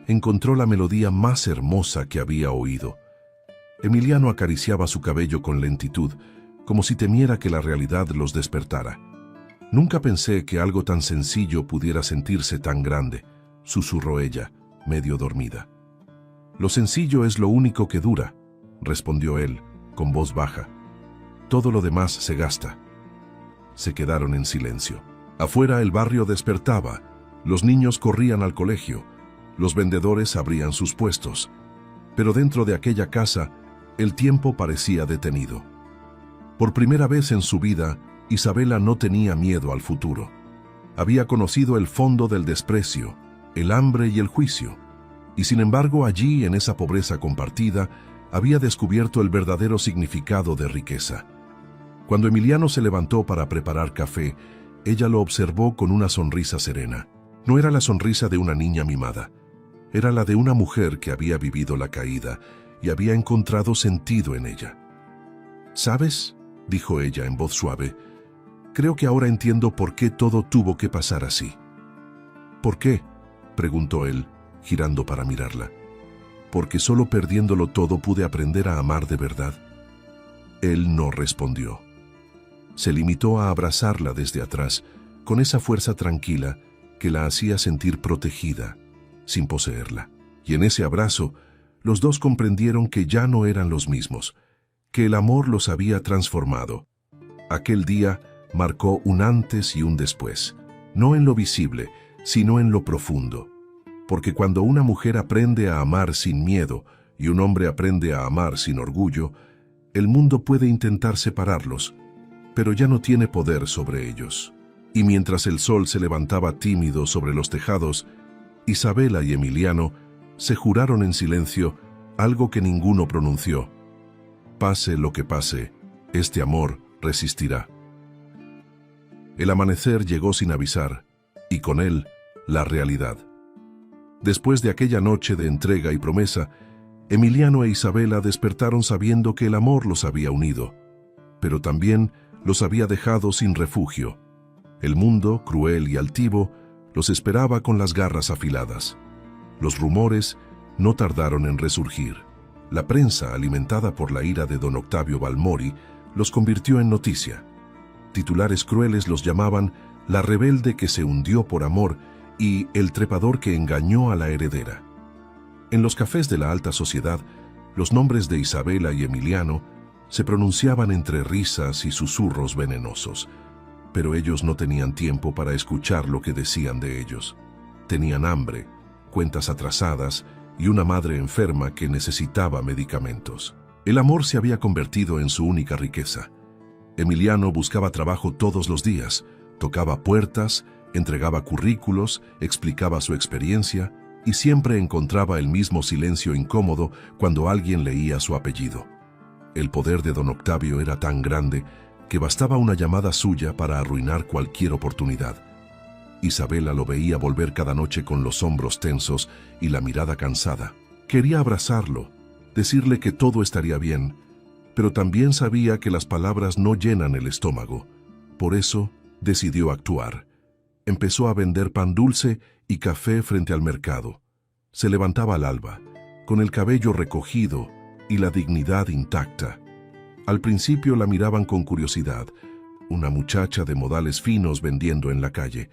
Speaker 1: encontró la melodía más hermosa que había oído. Emiliano acariciaba su cabello con lentitud, como si temiera que la realidad los despertara. «Nunca pensé que algo tan sencillo pudiera sentirse tan grande», susurró ella, medio dormida. «Lo sencillo es lo único que dura», respondió él, con voz baja. «Todo lo demás se gasta». Se quedaron en silencio. Afuera el barrio despertaba, los niños corrían al colegio, los vendedores abrían sus puestos. Pero dentro de aquella casa, el tiempo parecía detenido. Por primera vez en su vida, Isabela no tenía miedo al futuro. Había conocido el fondo del desprecio, el hambre y el juicio. Y sin embargo, allí, en esa pobreza compartida, había descubierto el verdadero significado de riqueza. Cuando Emiliano se levantó para preparar café, ella lo observó con una sonrisa serena. No era la sonrisa de una niña mimada. Era la de una mujer que había vivido la caída y había encontrado sentido en ella. «¿Sabes?», dijo ella en voz suave, «creo que ahora entiendo por qué todo tuvo que pasar así». «¿Por qué?», preguntó él, girando para mirarla. «Porque solo perdiéndolo todo pude aprender a amar de verdad». Él no respondió. Se limitó a abrazarla desde atrás, con esa fuerza tranquila que la hacía sentir protegida, sin poseerla. Y en ese abrazo, los dos comprendieron que ya no eran los mismos, que el amor los había transformado. Aquel día marcó un antes y un después, no en lo visible, sino en lo profundo. Porque cuando una mujer aprende a amar sin miedo y un hombre aprende a amar sin orgullo, el mundo puede intentar separarlos, pero ya no tiene poder sobre ellos. Y mientras el sol se levantaba tímido sobre los tejados, Isabela y Emiliano se juraron en silencio algo que ninguno pronunció: pase lo que pase, este amor resistirá. El amanecer llegó sin avisar, y con él, la realidad. Después de aquella noche de entrega y promesa, Emiliano e Isabela despertaron sabiendo que el amor los había unido, pero también los había dejado sin refugio. El mundo, cruel y altivo, los esperaba con las garras afiladas. Los rumores no tardaron en resurgir. La prensa, alimentada por la ira de don Octavio Balmori, los convirtió en noticia. Titulares crueles los llamaban la rebelde que se hundió por amor y el trepador que engañó a la heredera. En los cafés de la alta sociedad, los nombres de Isabela y Emiliano se pronunciaban entre risas y susurros venenosos, pero ellos no tenían tiempo para escuchar lo que decían de ellos. Tenían hambre, cuentas atrasadas y una madre enferma que necesitaba medicamentos. El amor se había convertido en su única riqueza. Emiliano buscaba trabajo todos los días, tocaba puertas, entregaba currículos, explicaba su experiencia y siempre encontraba el mismo silencio incómodo cuando alguien leía su apellido. El poder de don Octavio era tan grande que bastaba una llamada suya para arruinar cualquier oportunidad. Isabela lo veía volver cada noche con los hombros tensos y la mirada cansada. Quería abrazarlo, decirle que todo estaría bien, pero también sabía que las palabras no llenan el estómago. Por eso decidió actuar. Empezó a vender pan dulce y café frente al mercado. Se levantaba al alba, con el cabello recogido y la dignidad intacta. Al principio la miraban con curiosidad, una muchacha de modales finos vendiendo en la calle,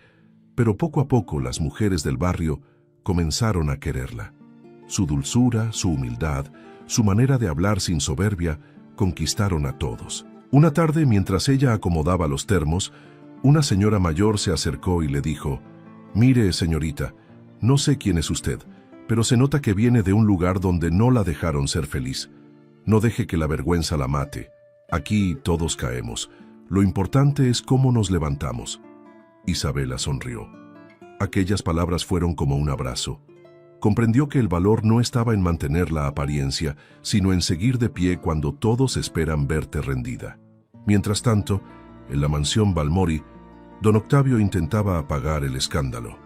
Speaker 1: pero poco a poco las mujeres del barrio comenzaron a quererla. Su dulzura, su humildad, su manera de hablar sin soberbia conquistaron a todos. Una tarde, mientras ella acomodaba los termos, una señora mayor se acercó y le dijo: «Mire, señorita, no sé quién es usted, pero se nota que viene de un lugar donde no la dejaron ser feliz. No deje que la vergüenza la mate. Aquí todos caemos. Lo importante es cómo nos levantamos». Isabela sonrió. Aquellas palabras fueron como un abrazo. Comprendió que el valor no estaba en mantener la apariencia, sino en seguir de pie cuando todos esperan verte rendida. Mientras tanto, en la mansión Balmori, don Octavio intentaba apagar el escándalo,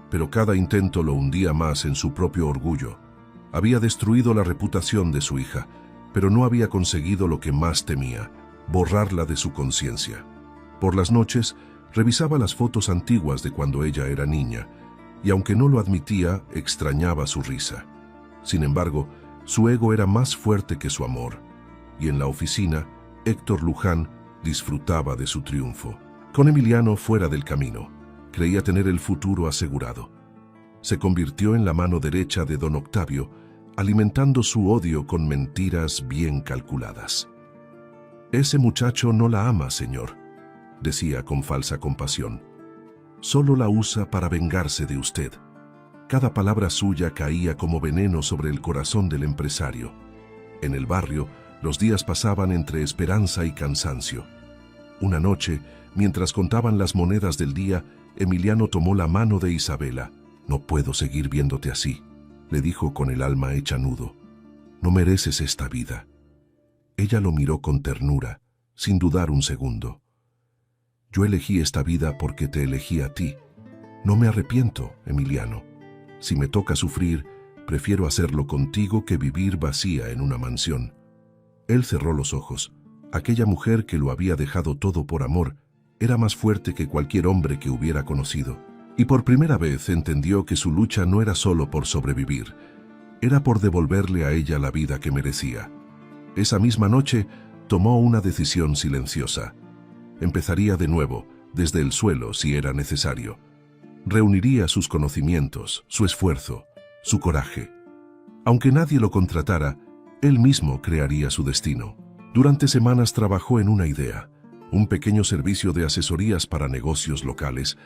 Speaker 1: pero cada intento lo hundía más en su propio orgullo. Había destruido la reputación de su hija, pero no había conseguido lo que más temía: borrarla de su conciencia. Por las noches, revisaba las fotos antiguas de cuando ella era niña, y aunque no lo admitía, extrañaba su risa. Sin embargo, su ego era más fuerte que su amor, y en la oficina, Héctor Luján disfrutaba de su triunfo. Con Emiliano fuera del camino, creía tener el futuro asegurado. Se convirtió en la mano derecha de don Octavio, alimentando su odio con mentiras bien calculadas. «Ese muchacho no la ama, señor», decía con falsa compasión. «Solo la usa para vengarse de usted». Cada palabra suya caía como veneno sobre el corazón del empresario. En el barrio, los días pasaban entre esperanza y cansancio. Una noche, mientras contaban las monedas del día, Emiliano tomó la mano de Isabela. «No puedo seguir viéndote así», le dijo con el alma hecha nudo. «No mereces esta vida». Ella lo miró con ternura, sin dudar un segundo. «Yo elegí esta vida porque te elegí a ti. No me arrepiento, Emiliano. Si me toca sufrir, prefiero hacerlo contigo que vivir vacía en una mansión». Él cerró los ojos. Aquella mujer que lo había dejado todo por amor era más fuerte que cualquier hombre que hubiera conocido. Y por primera vez entendió que su lucha no era solo por sobrevivir, era por devolverle a ella la vida que merecía. Esa misma noche tomó una decisión silenciosa. Empezaría de nuevo, desde el suelo si era necesario. Reuniría sus conocimientos, su esfuerzo, su coraje. Aunque nadie lo contratara, él mismo crearía su destino. Durante semanas trabajó en una idea, un pequeño servicio de asesorías para negocios locales,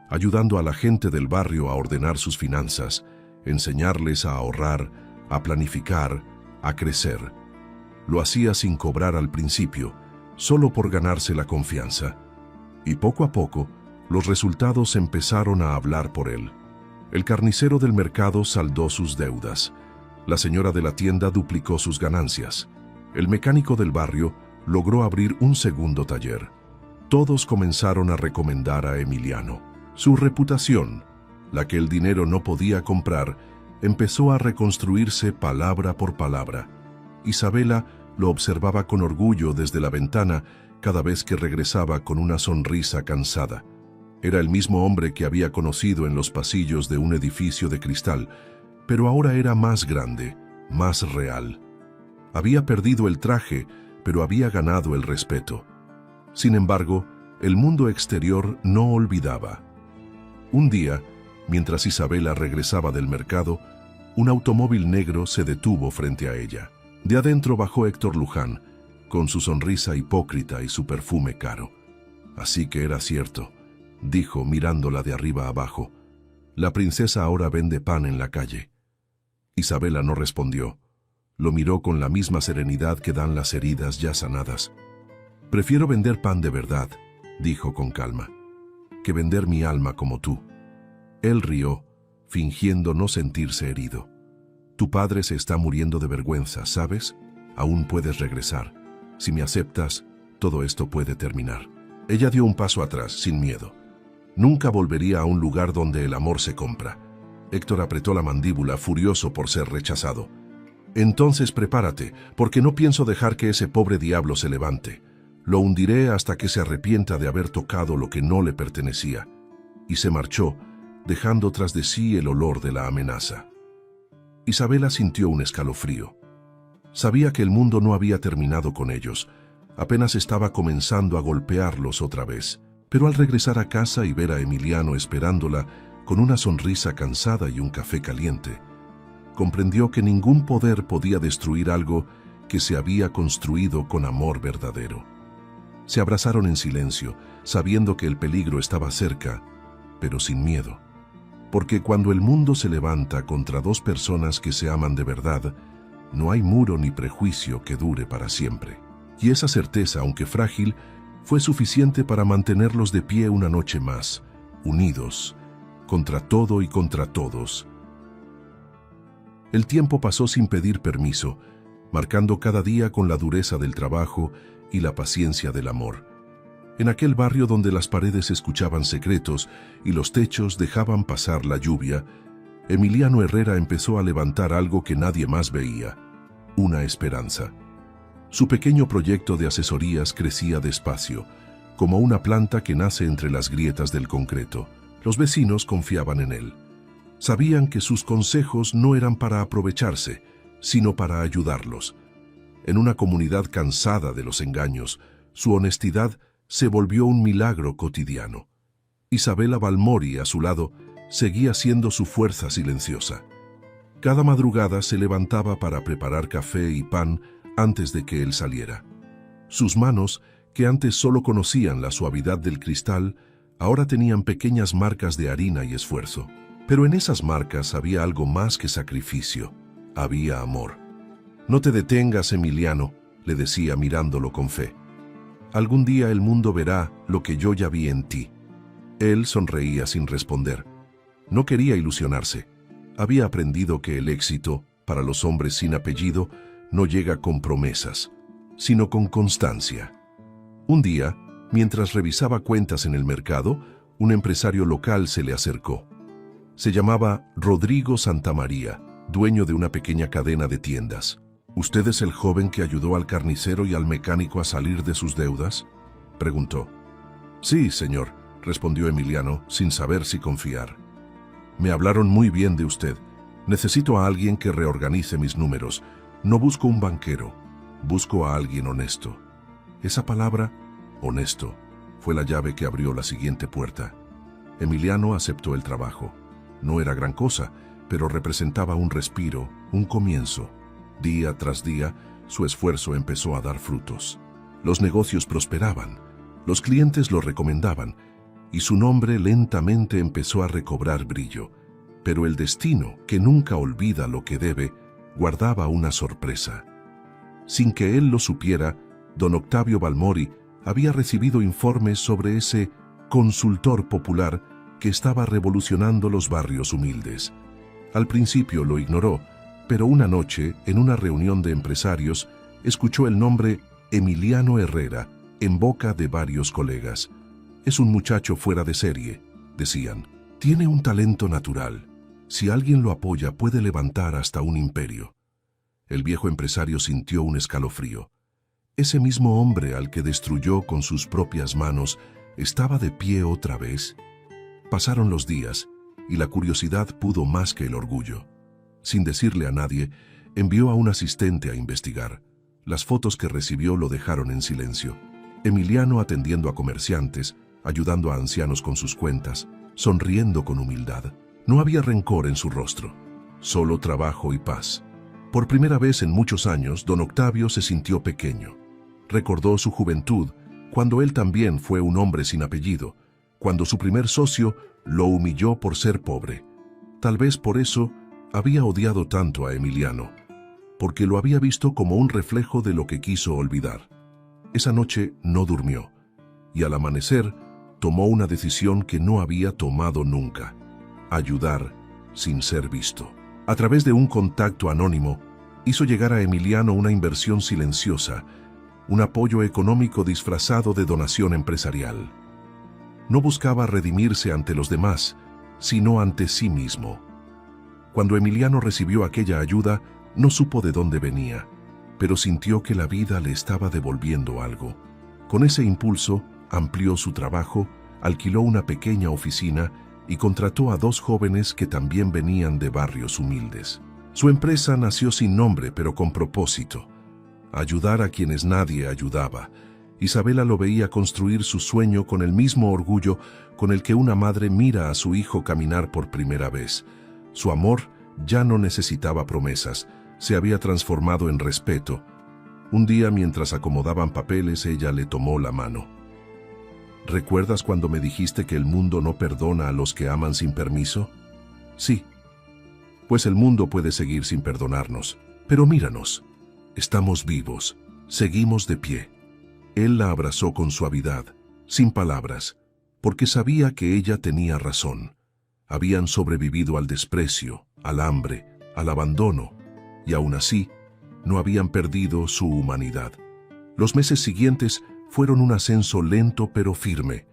Speaker 1: ayudando a la gente del barrio a ordenar sus finanzas, enseñarles a ahorrar, a planificar, a crecer. Lo hacía sin cobrar al principio, solo por ganarse la confianza. Y poco a poco, los resultados empezaron a hablar por él. El carnicero del mercado saldó sus deudas. La señora de la tienda duplicó sus ganancias. El mecánico del barrio logró abrir un segundo taller. Todos comenzaron a recomendar a Emiliano. Su reputación, la que el dinero no podía comprar, empezó a reconstruirse palabra por palabra. Isabela lo observaba con orgullo desde la ventana cada vez que regresaba con una sonrisa cansada. Era el mismo hombre que había conocido en los pasillos de un edificio de cristal, pero ahora era más grande, más real. Había perdido el traje, pero había ganado el respeto. Sin embargo, el mundo exterior no olvidaba. Un día, mientras Isabela regresaba del mercado, un automóvil negro se detuvo frente a ella. De adentro bajó Héctor Luján, con su sonrisa hipócrita y su perfume caro. Así que era cierto, dijo mirándola de arriba abajo. La princesa ahora vende pan en la calle. Isabela no respondió. Lo miró con la misma serenidad que dan las heridas ya sanadas. Prefiero vender pan de verdad, dijo con calma, que vender mi alma como tú. Él rió, fingiendo no sentirse herido. Tu padre se está muriendo de vergüenza, ¿sabes? Aún puedes regresar. Si me aceptas, todo esto puede terminar. Ella dio un paso atrás, sin miedo. Nunca volvería a un lugar donde el amor se compra. Héctor apretó la mandíbula, furioso por ser rechazado. Entonces prepárate, porque no pienso dejar que ese pobre diablo se levante. Lo hundiré hasta que se arrepienta de haber tocado lo que no le pertenecía. Y se marchó, dejando tras de sí el olor de la amenaza. Isabela sintió un escalofrío. Sabía que el mundo no había terminado con ellos, apenas estaba comenzando a golpearlos otra vez. Pero al regresar a casa y ver a Emiliano esperándola con una sonrisa cansada y un café caliente, comprendió que ningún poder podía destruir algo que se había construido con amor verdadero. Se abrazaron en silencio, sabiendo que el peligro estaba cerca, pero sin miedo. Porque cuando el mundo se levanta contra dos personas que se aman de verdad, no hay muro ni prejuicio que dure para siempre. Y esa certeza, aunque frágil, fue suficiente para mantenerlos de pie una noche más, unidos, contra todo y contra todos. El tiempo pasó sin pedir permiso, marcando cada día con la dureza del trabajo y la paciencia del amor. En aquel barrio donde las paredes escuchaban secretos y los techos dejaban pasar la lluvia, Emiliano Herrera empezó a levantar algo que nadie más veía, una esperanza. Su pequeño proyecto de asesorías crecía despacio, como una planta que nace entre las grietas del concreto. Los vecinos confiaban en él. Sabían que sus consejos no eran para aprovecharse, sino para ayudarlos. En una comunidad cansada de los engaños, su honestidad se volvió un milagro cotidiano. Isabela Balmori, a su lado, seguía siendo su fuerza silenciosa. Cada madrugada se levantaba para preparar café y pan antes de que él saliera. Sus manos, que antes solo conocían la suavidad del cristal, ahora tenían pequeñas marcas de harina y esfuerzo. Pero en esas marcas había algo más que sacrificio. Había amor. «No te detengas, Emiliano», le decía mirándolo con fe. «Algún día el mundo verá lo que yo ya vi en ti». Él sonreía sin responder. No quería ilusionarse. Había aprendido que el éxito, para los hombres sin apellido, no llega con promesas, sino con constancia. Un día, mientras revisaba cuentas en el mercado, un empresario local se le acercó. Se llamaba Rodrigo Santamaría, dueño de una pequeña cadena de tiendas. «¿Usted es el joven que ayudó al carnicero y al mecánico a salir de sus deudas?», preguntó. «Sí, señor», respondió Emiliano, sin saber si confiar. «Me hablaron muy bien de usted. Necesito a alguien que reorganice mis números. No busco un banquero, busco a alguien honesto». Esa palabra, honesto, fue la llave que abrió la siguiente puerta. Emiliano aceptó el trabajo. No era gran cosa, pero representaba un respiro, un comienzo. Día tras día, su esfuerzo empezó a dar frutos. Los negocios prosperaban, los clientes lo recomendaban, y su nombre lentamente empezó a recobrar brillo. Pero el destino, que nunca olvida lo que debe, guardaba una sorpresa. Sin que él lo supiera, don Octavio Balmori había recibido informes sobre ese consultor popular que estaba revolucionando los barrios humildes. Al principio lo ignoró, pero una noche, en una reunión de empresarios, escuchó el nombre Emiliano Herrera en boca de varios colegas. «Es un muchacho fuera de serie», decían. «Tiene un talento natural. Si alguien lo apoya, puede levantar hasta un imperio». El viejo empresario sintió un escalofrío. Ese mismo hombre al que destruyó con sus propias manos estaba de pie otra vez. Pasaron los días y la curiosidad pudo más que el orgullo. Sin decirle a nadie, envió a un asistente a investigar. Las fotos que recibió lo dejaron en silencio. Emiliano atendiendo a comerciantes, ayudando a ancianos con sus cuentas, sonriendo con humildad. No había rencor en su rostro. solo trabajo y paz. Por primera vez en muchos años, don Octavio se sintió pequeño. Recordó su juventud, cuando él también fue un hombre sin apellido, cuando su primer socio lo humilló por ser pobre. Tal vez por eso había odiado tanto a Emiliano, porque lo había visto como un reflejo de lo que quiso olvidar. Esa noche no durmió, y al amanecer tomó una decisión que no había tomado nunca: ayudar sin ser visto. A través de un contacto anónimo, hizo llegar a Emiliano una inversión silenciosa, un apoyo económico disfrazado de donación empresarial. No buscaba redimirse ante los demás, sino ante sí mismo. Cuando Emiliano recibió aquella ayuda, no supo de dónde venía, pero sintió que la vida le estaba devolviendo algo. Con ese impulso, amplió su trabajo, alquiló una pequeña oficina y contrató a 2 jóvenes que también venían de barrios humildes. Su empresa nació sin nombre, pero con propósito: ayudar a quienes nadie ayudaba. Isabela lo veía construir su sueño con el mismo orgullo con el que una madre mira a su hijo caminar por primera vez. Su amor ya no necesitaba promesas, se había transformado en respeto. Un día, mientras acomodaban papeles, ella le tomó la mano. ¿Recuerdas cuando me dijiste que el mundo no perdona a los que aman sin permiso? Sí. Pues el mundo puede seguir sin perdonarnos, pero míranos. Estamos vivos, seguimos de pie. Él la abrazó con suavidad, sin palabras, porque sabía que ella tenía razón. Habían sobrevivido al desprecio, al hambre, al abandono, y aún así, no habían perdido su humanidad. Los meses siguientes fueron un ascenso lento pero firme.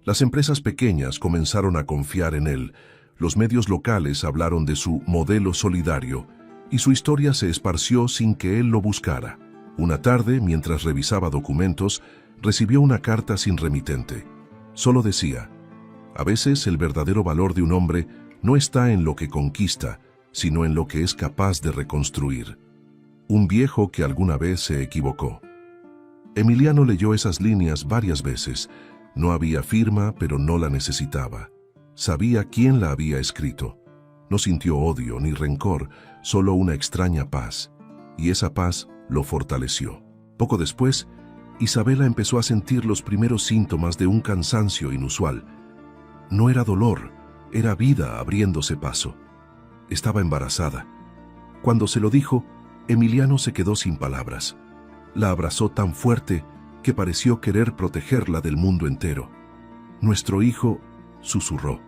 Speaker 1: Las empresas pequeñas comenzaron a confiar en él, los medios locales hablaron de su modelo solidario, y su historia se esparció sin que él lo buscara. Una tarde, mientras revisaba documentos, recibió una carta sin remitente. Solo decía: a veces el verdadero valor de un hombre no está en lo que conquista, sino en lo que es capaz de reconstruir. Un viejo que alguna vez se equivocó. Emiliano leyó esas líneas varias veces. No había firma, pero no la necesitaba. Sabía quién la había escrito. No sintió odio ni rencor, solo una extraña paz. Y esa paz lo fortaleció. Poco después, Isabela empezó a sentir los primeros síntomas de un cansancio inusual. No era dolor, era vida abriéndose paso. Estaba embarazada. Cuando se lo dijo, Emiliano se quedó sin palabras. La abrazó tan fuerte que pareció querer protegerla del mundo entero. «Nuestro hijo», susurró,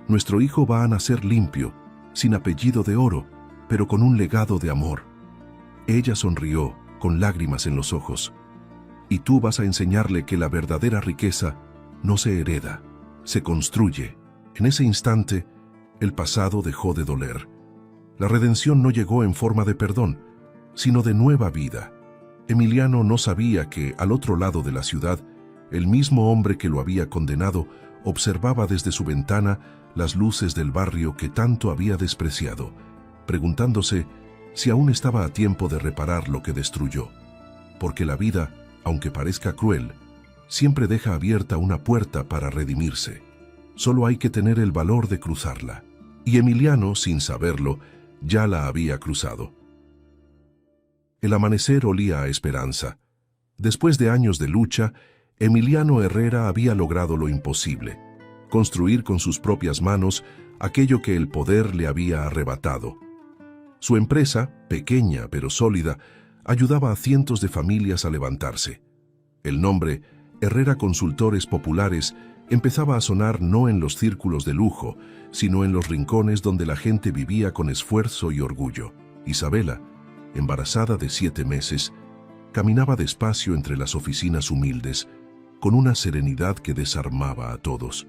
Speaker 1: «nuestro hijo va a nacer limpio, sin apellido de oro, pero con un legado de amor». Ella sonrió, con lágrimas en los ojos. «Y tú vas a enseñarle que la verdadera riqueza no se hereda, se construye». En ese instante, el pasado dejó de doler. La redención no llegó en forma de perdón, sino de nueva vida. Emiliano no sabía que, al otro lado de la ciudad, el mismo hombre que lo había condenado observaba desde su ventana las luces del barrio que tanto había despreciado, preguntándose si aún estaba a tiempo de reparar lo que destruyó. Porque la vida, aunque parezca cruel, siempre deja abierta una puerta para redimirse. Solo hay que tener el valor de cruzarla. Y Emiliano, sin saberlo, ya la había cruzado. El amanecer olía a esperanza. Después de años de lucha, Emiliano Herrera había logrado lo imposible: construir con sus propias manos aquello que el poder le había arrebatado. Su empresa, pequeña pero sólida, ayudaba a cientos de familias a levantarse. El nombre Herrera Consultores Populares empezaba a sonar no en los círculos de lujo, sino en los rincones donde la gente vivía con esfuerzo y orgullo. Isabela, embarazada de 7 meses, caminaba despacio entre las oficinas humildes, con una serenidad que desarmaba a todos.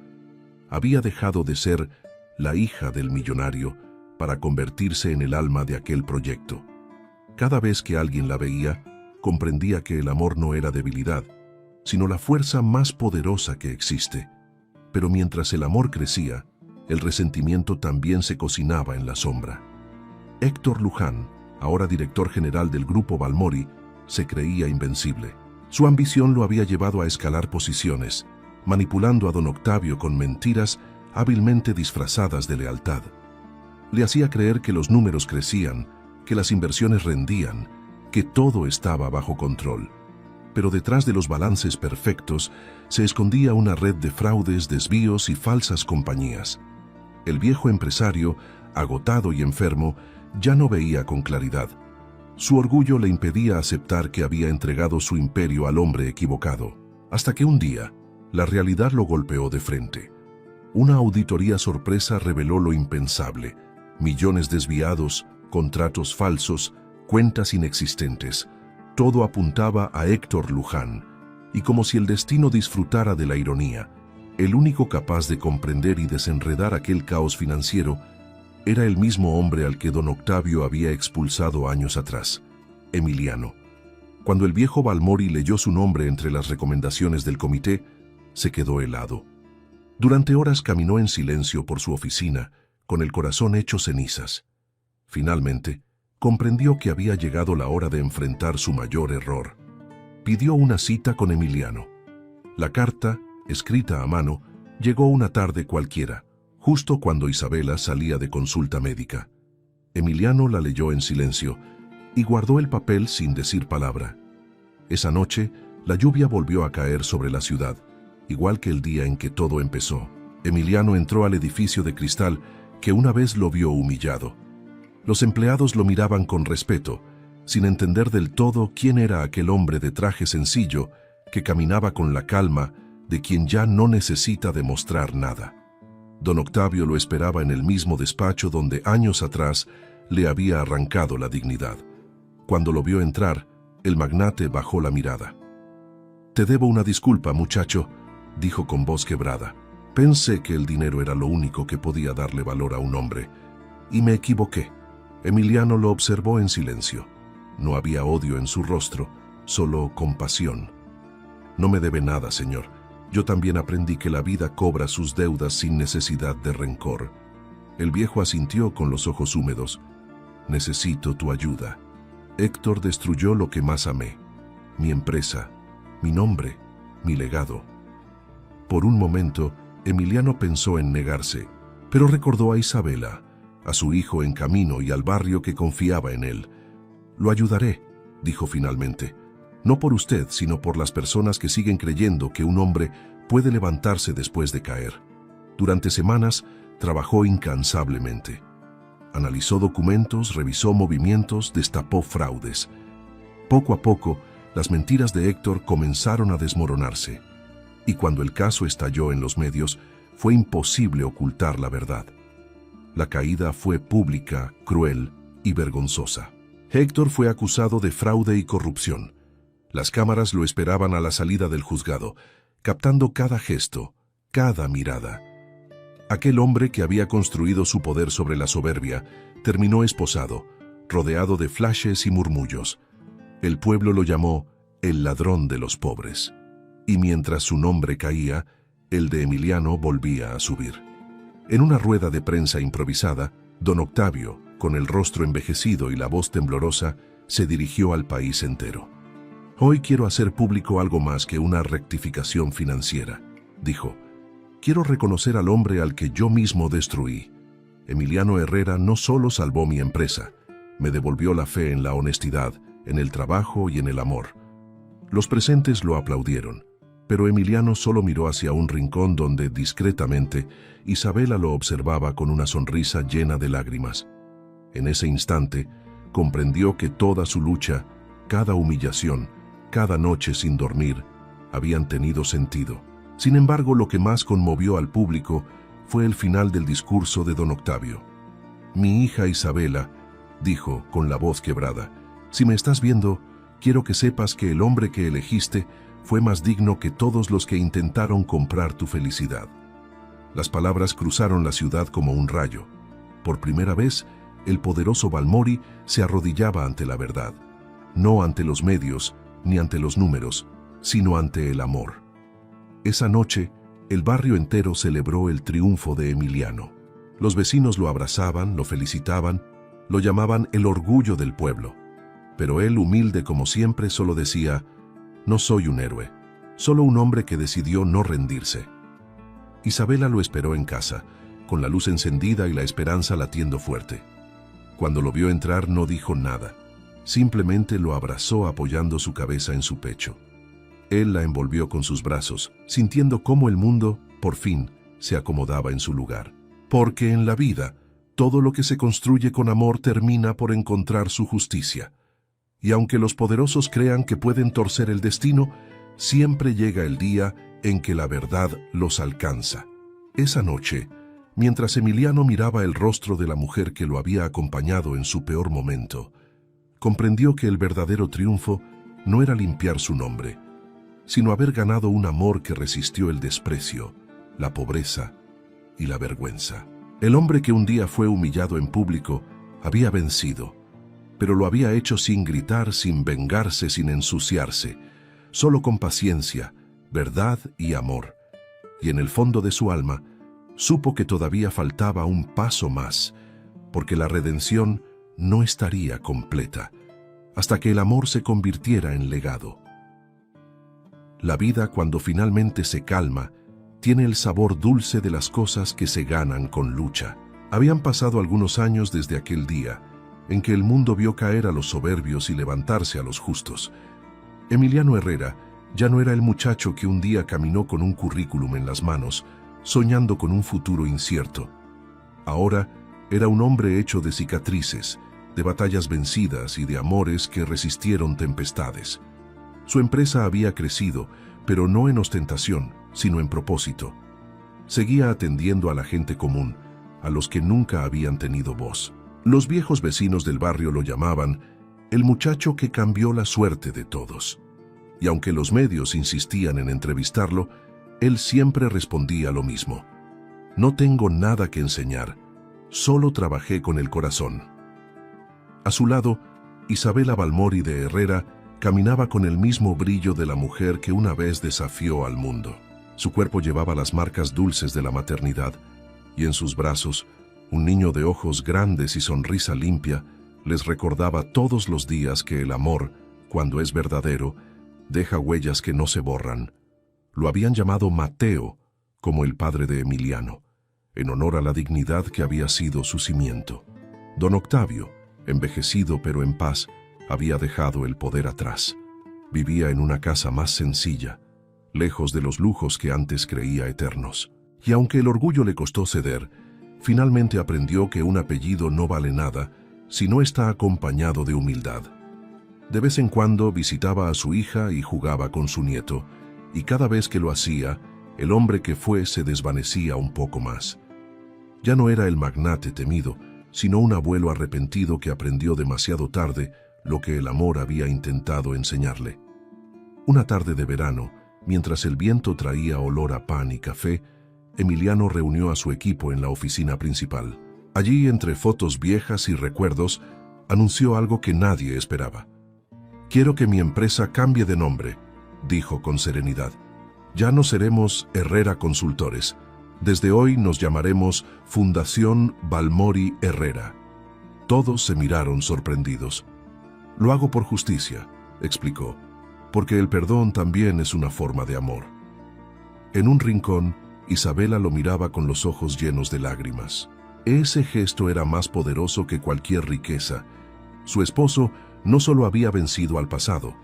Speaker 1: Había dejado de ser la hija del millonario para convertirse en el alma de aquel proyecto. Cada vez que alguien la veía, comprendía que el amor no era debilidad, sino la fuerza más poderosa que existe. Pero mientras el amor crecía, el resentimiento también se cocinaba en la sombra. Héctor Luján, ahora director general del Grupo Balmori, se creía invencible. Su ambición lo había llevado a escalar posiciones, manipulando a don Octavio con mentiras hábilmente disfrazadas de lealtad. Le hacía creer que los números crecían, que las inversiones rendían, que todo estaba bajo control. Pero detrás de los balances perfectos se escondía una red de fraudes, desvíos y falsas compañías. El viejo empresario, agotado y enfermo, ya no veía con claridad. Su orgullo le impedía aceptar que había entregado su imperio al hombre equivocado, hasta que un día, la realidad lo golpeó de frente. Una auditoría sorpresa reveló lo impensable: millones desviados, contratos falsos, cuentas inexistentes. Todo apuntaba a Héctor Luján, y como si el destino disfrutara de la ironía, el único capaz de comprender y desenredar aquel caos financiero era el mismo hombre al que don Octavio había expulsado años atrás, Emiliano. Cuando el viejo Balmori leyó su nombre entre las recomendaciones del comité, se quedó helado. Durante horas caminó en silencio por su oficina, con el corazón hecho cenizas. Finalmente, comprendió que había llegado la hora de enfrentar su mayor error. Pidió una cita con Emiliano. La carta, escrita a mano, llegó una tarde cualquiera, justo cuando Isabela salía de consulta médica. Emiliano la leyó en silencio y guardó el papel sin decir palabra. Esa noche, la lluvia volvió a caer sobre la ciudad, igual que el día en que todo empezó. Emiliano entró al edificio de cristal que una vez lo vio humillado. Los empleados lo miraban con respeto, sin entender del todo quién era aquel hombre de traje sencillo que caminaba con la calma de quien ya no necesita demostrar nada. Don Octavio lo esperaba en el mismo despacho donde años atrás le había arrancado la dignidad. Cuando lo vio entrar, el magnate bajó la mirada. «Te debo una disculpa, muchacho», dijo con voz quebrada. «Pensé que el dinero era lo único que podía darle valor a un hombre, y me equivoqué». Emiliano lo observó en silencio. No había odio en su rostro, solo compasión. «No me debe nada, señor. Yo también aprendí que la vida cobra sus deudas sin necesidad de rencor». El viejo asintió con los ojos húmedos. «Necesito tu ayuda. Héctor destruyó lo que más amé: mi empresa, mi nombre, mi legado». Por un momento, Emiliano pensó en negarse, pero recordó a Isabela, a su hijo en camino y al barrio que confiaba en él. «Lo ayudaré», dijo finalmente. «No por usted, sino por las personas que siguen creyendo que un hombre puede levantarse después de caer». Durante semanas, trabajó incansablemente. Analizó documentos, revisó movimientos, destapó fraudes. Poco a poco, las mentiras de Héctor comenzaron a desmoronarse. Y cuando el caso estalló en los medios, fue imposible ocultar la verdad. La caída fue pública, cruel y vergonzosa. Héctor fue acusado de fraude y corrupción. Las cámaras lo esperaban a la salida del juzgado, captando cada gesto, cada mirada. Aquel hombre que había construido su poder sobre la soberbia terminó esposado, rodeado de flashes y murmullos. El pueblo lo llamó el ladrón de los pobres. Y mientras su nombre caía, el de Emiliano volvía a subir. En una rueda de prensa improvisada, don Octavio, con el rostro envejecido y la voz temblorosa, se dirigió al país entero. «Hoy quiero hacer público algo más que una rectificación financiera», dijo. «Quiero reconocer al hombre al que yo mismo destruí. Emiliano Herrera no solo salvó mi empresa, me devolvió la fe en la honestidad, en el trabajo y en el amor». Los presentes lo aplaudieron, pero Emiliano solo miró hacia un rincón donde, discretamente, Isabela lo observaba con una sonrisa llena de lágrimas. En ese instante, comprendió que toda su lucha, cada humillación, cada noche sin dormir, habían tenido sentido. Sin embargo, lo que más conmovió al público fue el final del discurso de don Octavio. «Mi hija Isabela», dijo con la voz quebrada, «si me estás viendo, quiero que sepas que el hombre que elegiste fue más digno que todos los que intentaron comprar tu felicidad». Las palabras cruzaron la ciudad como un rayo. Por primera vez, el poderoso Balmori se arrodillaba ante la verdad. No ante los medios, ni ante los números, sino ante el amor. Esa noche, el barrio entero celebró el triunfo de Emiliano. Los vecinos lo abrazaban, lo felicitaban, lo llamaban el orgullo del pueblo. Pero él, humilde como siempre, solo decía: «No soy un héroe, solo un hombre que decidió no rendirse». Isabela lo esperó en casa, con la luz encendida y la esperanza latiendo fuerte. Cuando lo vio entrar no dijo nada, simplemente lo abrazó apoyando su cabeza en su pecho. Él la envolvió con sus brazos, sintiendo cómo el mundo, por fin, se acomodaba en su lugar. Porque en la vida, todo lo que se construye con amor termina por encontrar su justicia. Y aunque los poderosos crean que pueden torcer el destino, siempre llega el día en que la verdad los alcanza. Esa noche, mientras Emiliano miraba el rostro de la mujer que lo había acompañado en su peor momento, comprendió que el verdadero triunfo no era limpiar su nombre, sino haber ganado un amor que resistió el desprecio, la pobreza y la vergüenza. El hombre que un día fue humillado en público había vencido, pero lo había hecho sin gritar, sin vengarse, sin ensuciarse, solo con paciencia, verdad y amor. Y en el fondo de su alma, supo que todavía faltaba un paso más, porque la redención no estaría completa, hasta que el amor se convirtiera en legado. La vida, cuando finalmente se calma, tiene el sabor dulce de las cosas que se ganan con lucha. Habían pasado algunos años desde aquel día, en que el mundo vio caer a los soberbios y levantarse a los justos. Emiliano Herrera ya no era el muchacho que un día caminó con un currículum en las manos, soñando con un futuro incierto. Ahora era un hombre hecho de cicatrices, de batallas vencidas y de amores que resistieron tempestades. Su empresa había crecido, pero no en ostentación, sino en propósito. Seguía atendiendo a la gente común, a los que nunca habían tenido voz. Los viejos vecinos del barrio lo llamaban el muchacho que cambió la suerte de todos. Y aunque los medios insistían en entrevistarlo, él siempre respondía lo mismo: no tengo nada que enseñar, solo trabajé con el corazón. A su lado, Isabela Balmori de Herrera caminaba con el mismo brillo de la mujer que una vez desafió al mundo. Su cuerpo llevaba las marcas dulces de la maternidad, y en sus brazos, un niño de ojos grandes y sonrisa limpia les recordaba todos los días que el amor, cuando es verdadero, deja huellas que no se borran. Lo habían llamado Mateo, como el padre de Emiliano, en honor a la dignidad que había sido su cimiento. Don Octavio, envejecido pero en paz, había dejado el poder atrás. Vivía en una casa más sencilla, lejos de los lujos que antes creía eternos. Y aunque el orgullo le costó ceder, finalmente aprendió que un apellido no vale nada si no está acompañado de humildad. De vez en cuando visitaba a su hija y jugaba con su nieto, y cada vez que lo hacía, el hombre que fue se desvanecía un poco más. Ya no era el magnate temido, sino un abuelo arrepentido que aprendió demasiado tarde lo que el amor había intentado enseñarle. Una tarde de verano, mientras el viento traía olor a pan y café, Emiliano reunió a su equipo en la oficina principal. Allí, entre fotos viejas y recuerdos, anunció algo que nadie esperaba. «Quiero que mi empresa cambie de nombre», dijo con serenidad. «Ya no seremos Herrera Consultores. Desde hoy nos llamaremos Fundación Balmori Herrera». Todos se miraron sorprendidos. «Lo hago por justicia», explicó, «porque el perdón también es una forma de amor». En un rincón, Isabela lo miraba con los ojos llenos de lágrimas. Ese gesto era más poderoso que cualquier riqueza. Su esposo no solo había vencido al pasado,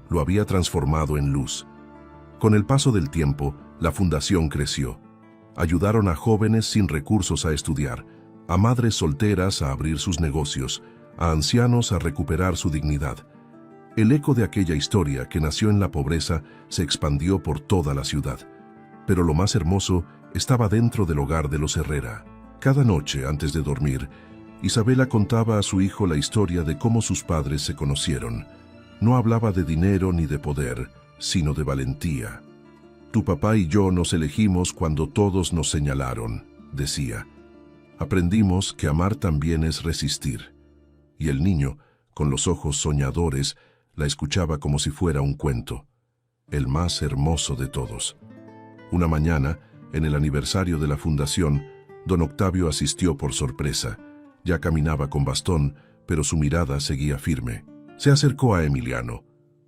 Speaker 1: lo había transformado en luz. Con el paso del tiempo, la fundación creció. Ayudaron a jóvenes sin recursos a estudiar, a madres solteras a abrir sus negocios, a ancianos a recuperar su dignidad. El eco de aquella historia que nació en la pobreza se expandió por toda la ciudad. Pero lo más hermoso estaba dentro del hogar de los Herrera. Cada noche, antes de dormir, Isabela contaba a su hijo la historia de cómo sus padres se conocieron. No hablaba de dinero ni de poder, sino de valentía. «Tu papá y yo nos elegimos cuando todos nos señalaron», decía. «Aprendimos que amar también es resistir». Y el niño, con los ojos soñadores, la escuchaba como si fuera un cuento, el más hermoso de todos. Una mañana, en el aniversario de la fundación, don Octavio asistió por sorpresa. Ya caminaba con bastón, pero su mirada seguía firme. Se acercó a Emiliano,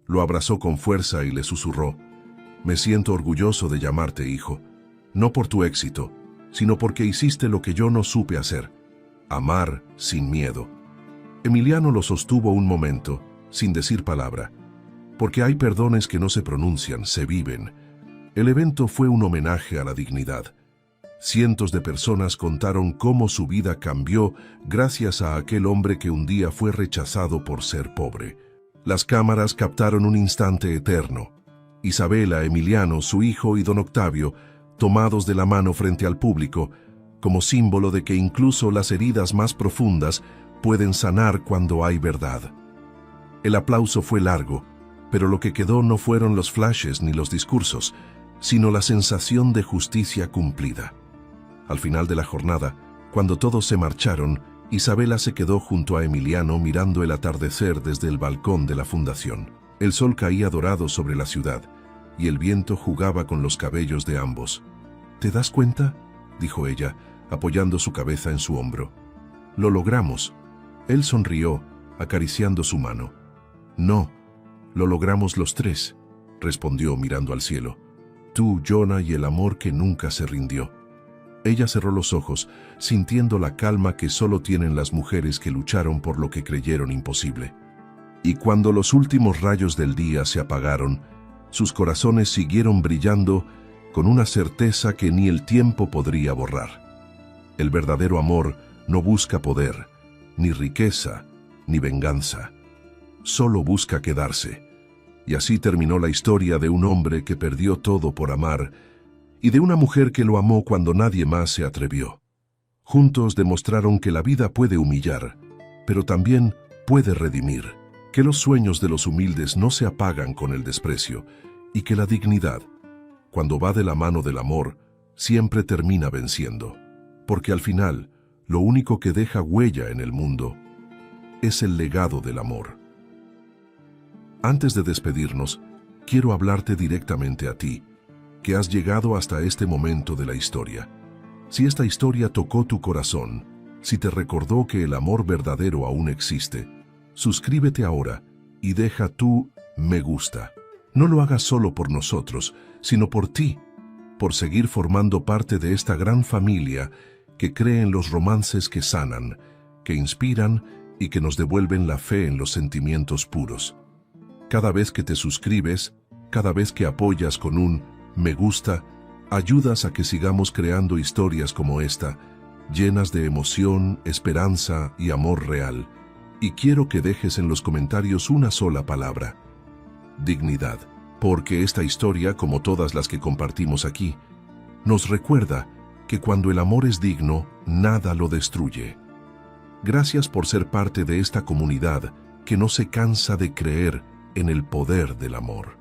Speaker 1: lo abrazó con fuerza y le susurró: «Me siento orgulloso de llamarte hijo, no por tu éxito, sino porque hiciste lo que yo no supe hacer: amar sin miedo. Emiliano lo sostuvo un momento, sin decir palabra. Porque hay perdones que no se pronuncian, se viven. El evento fue un homenaje a la dignidad. Cientos de personas contaron cómo su vida cambió gracias a aquel hombre que un día fue rechazado por ser pobre. Las cámaras captaron un instante eterno. Isabela, Emiliano, su hijo y don Octavio, tomados de la mano frente al público, como símbolo de que incluso las heridas más profundas pueden sanar cuando hay verdad. El aplauso fue largo, pero lo que quedó no fueron los flashes ni los discursos, sino la sensación de justicia cumplida. Al final de la jornada, cuando todos se marcharon, Isabela se quedó junto a Emiliano mirando el atardecer desde el balcón de la fundación. El sol caía dorado sobre la ciudad, y el viento jugaba con los cabellos de ambos. ¿Te das cuenta?, dijo ella, apoyando su cabeza en su hombro. Lo logramos. Él sonrió, acariciando su mano. No, lo logramos los tres, respondió mirando al cielo. Tú, Jonah, y el amor que nunca se rindió. Ella cerró los ojos, sintiendo la calma que solo tienen las mujeres que lucharon por lo que creyeron imposible. Y cuando los últimos rayos del día se apagaron, sus corazones siguieron brillando con una certeza que ni el tiempo podría borrar. El verdadero amor no busca poder, ni riqueza, ni venganza. Solo busca quedarse. Y así terminó la historia de un hombre que perdió todo por amar y de una mujer que lo amó cuando nadie más se atrevió. Juntos demostraron que la vida puede humillar, pero también puede redimir, que los sueños de los humildes no se apagan con el desprecio y que la dignidad, cuando va de la mano del amor, siempre termina venciendo. Porque al final, lo único que deja huella en el mundo es el legado del amor. Antes de despedirnos, quiero hablarte directamente a ti, que has llegado hasta este momento de la historia. Si esta historia tocó tu corazón, si te recordó que el amor verdadero aún existe, suscríbete ahora y deja tu me gusta. No lo hagas solo por nosotros, sino por ti, por seguir formando parte de esta gran familia que cree en los romances que sanan, que inspiran y que nos devuelven la fe en los sentimientos puros. Cada vez que te suscribes, cada vez que apoyas con un me gusta, ayudas a que sigamos creando historias como esta, llenas de emoción, esperanza y amor real. Y quiero que dejes en los comentarios una sola palabra: dignidad. Porque esta historia, como todas las que compartimos aquí, nos recuerda que cuando el amor es digno, nada lo destruye. Gracias por ser parte de esta comunidad que no se cansa de creer en el poder del amor.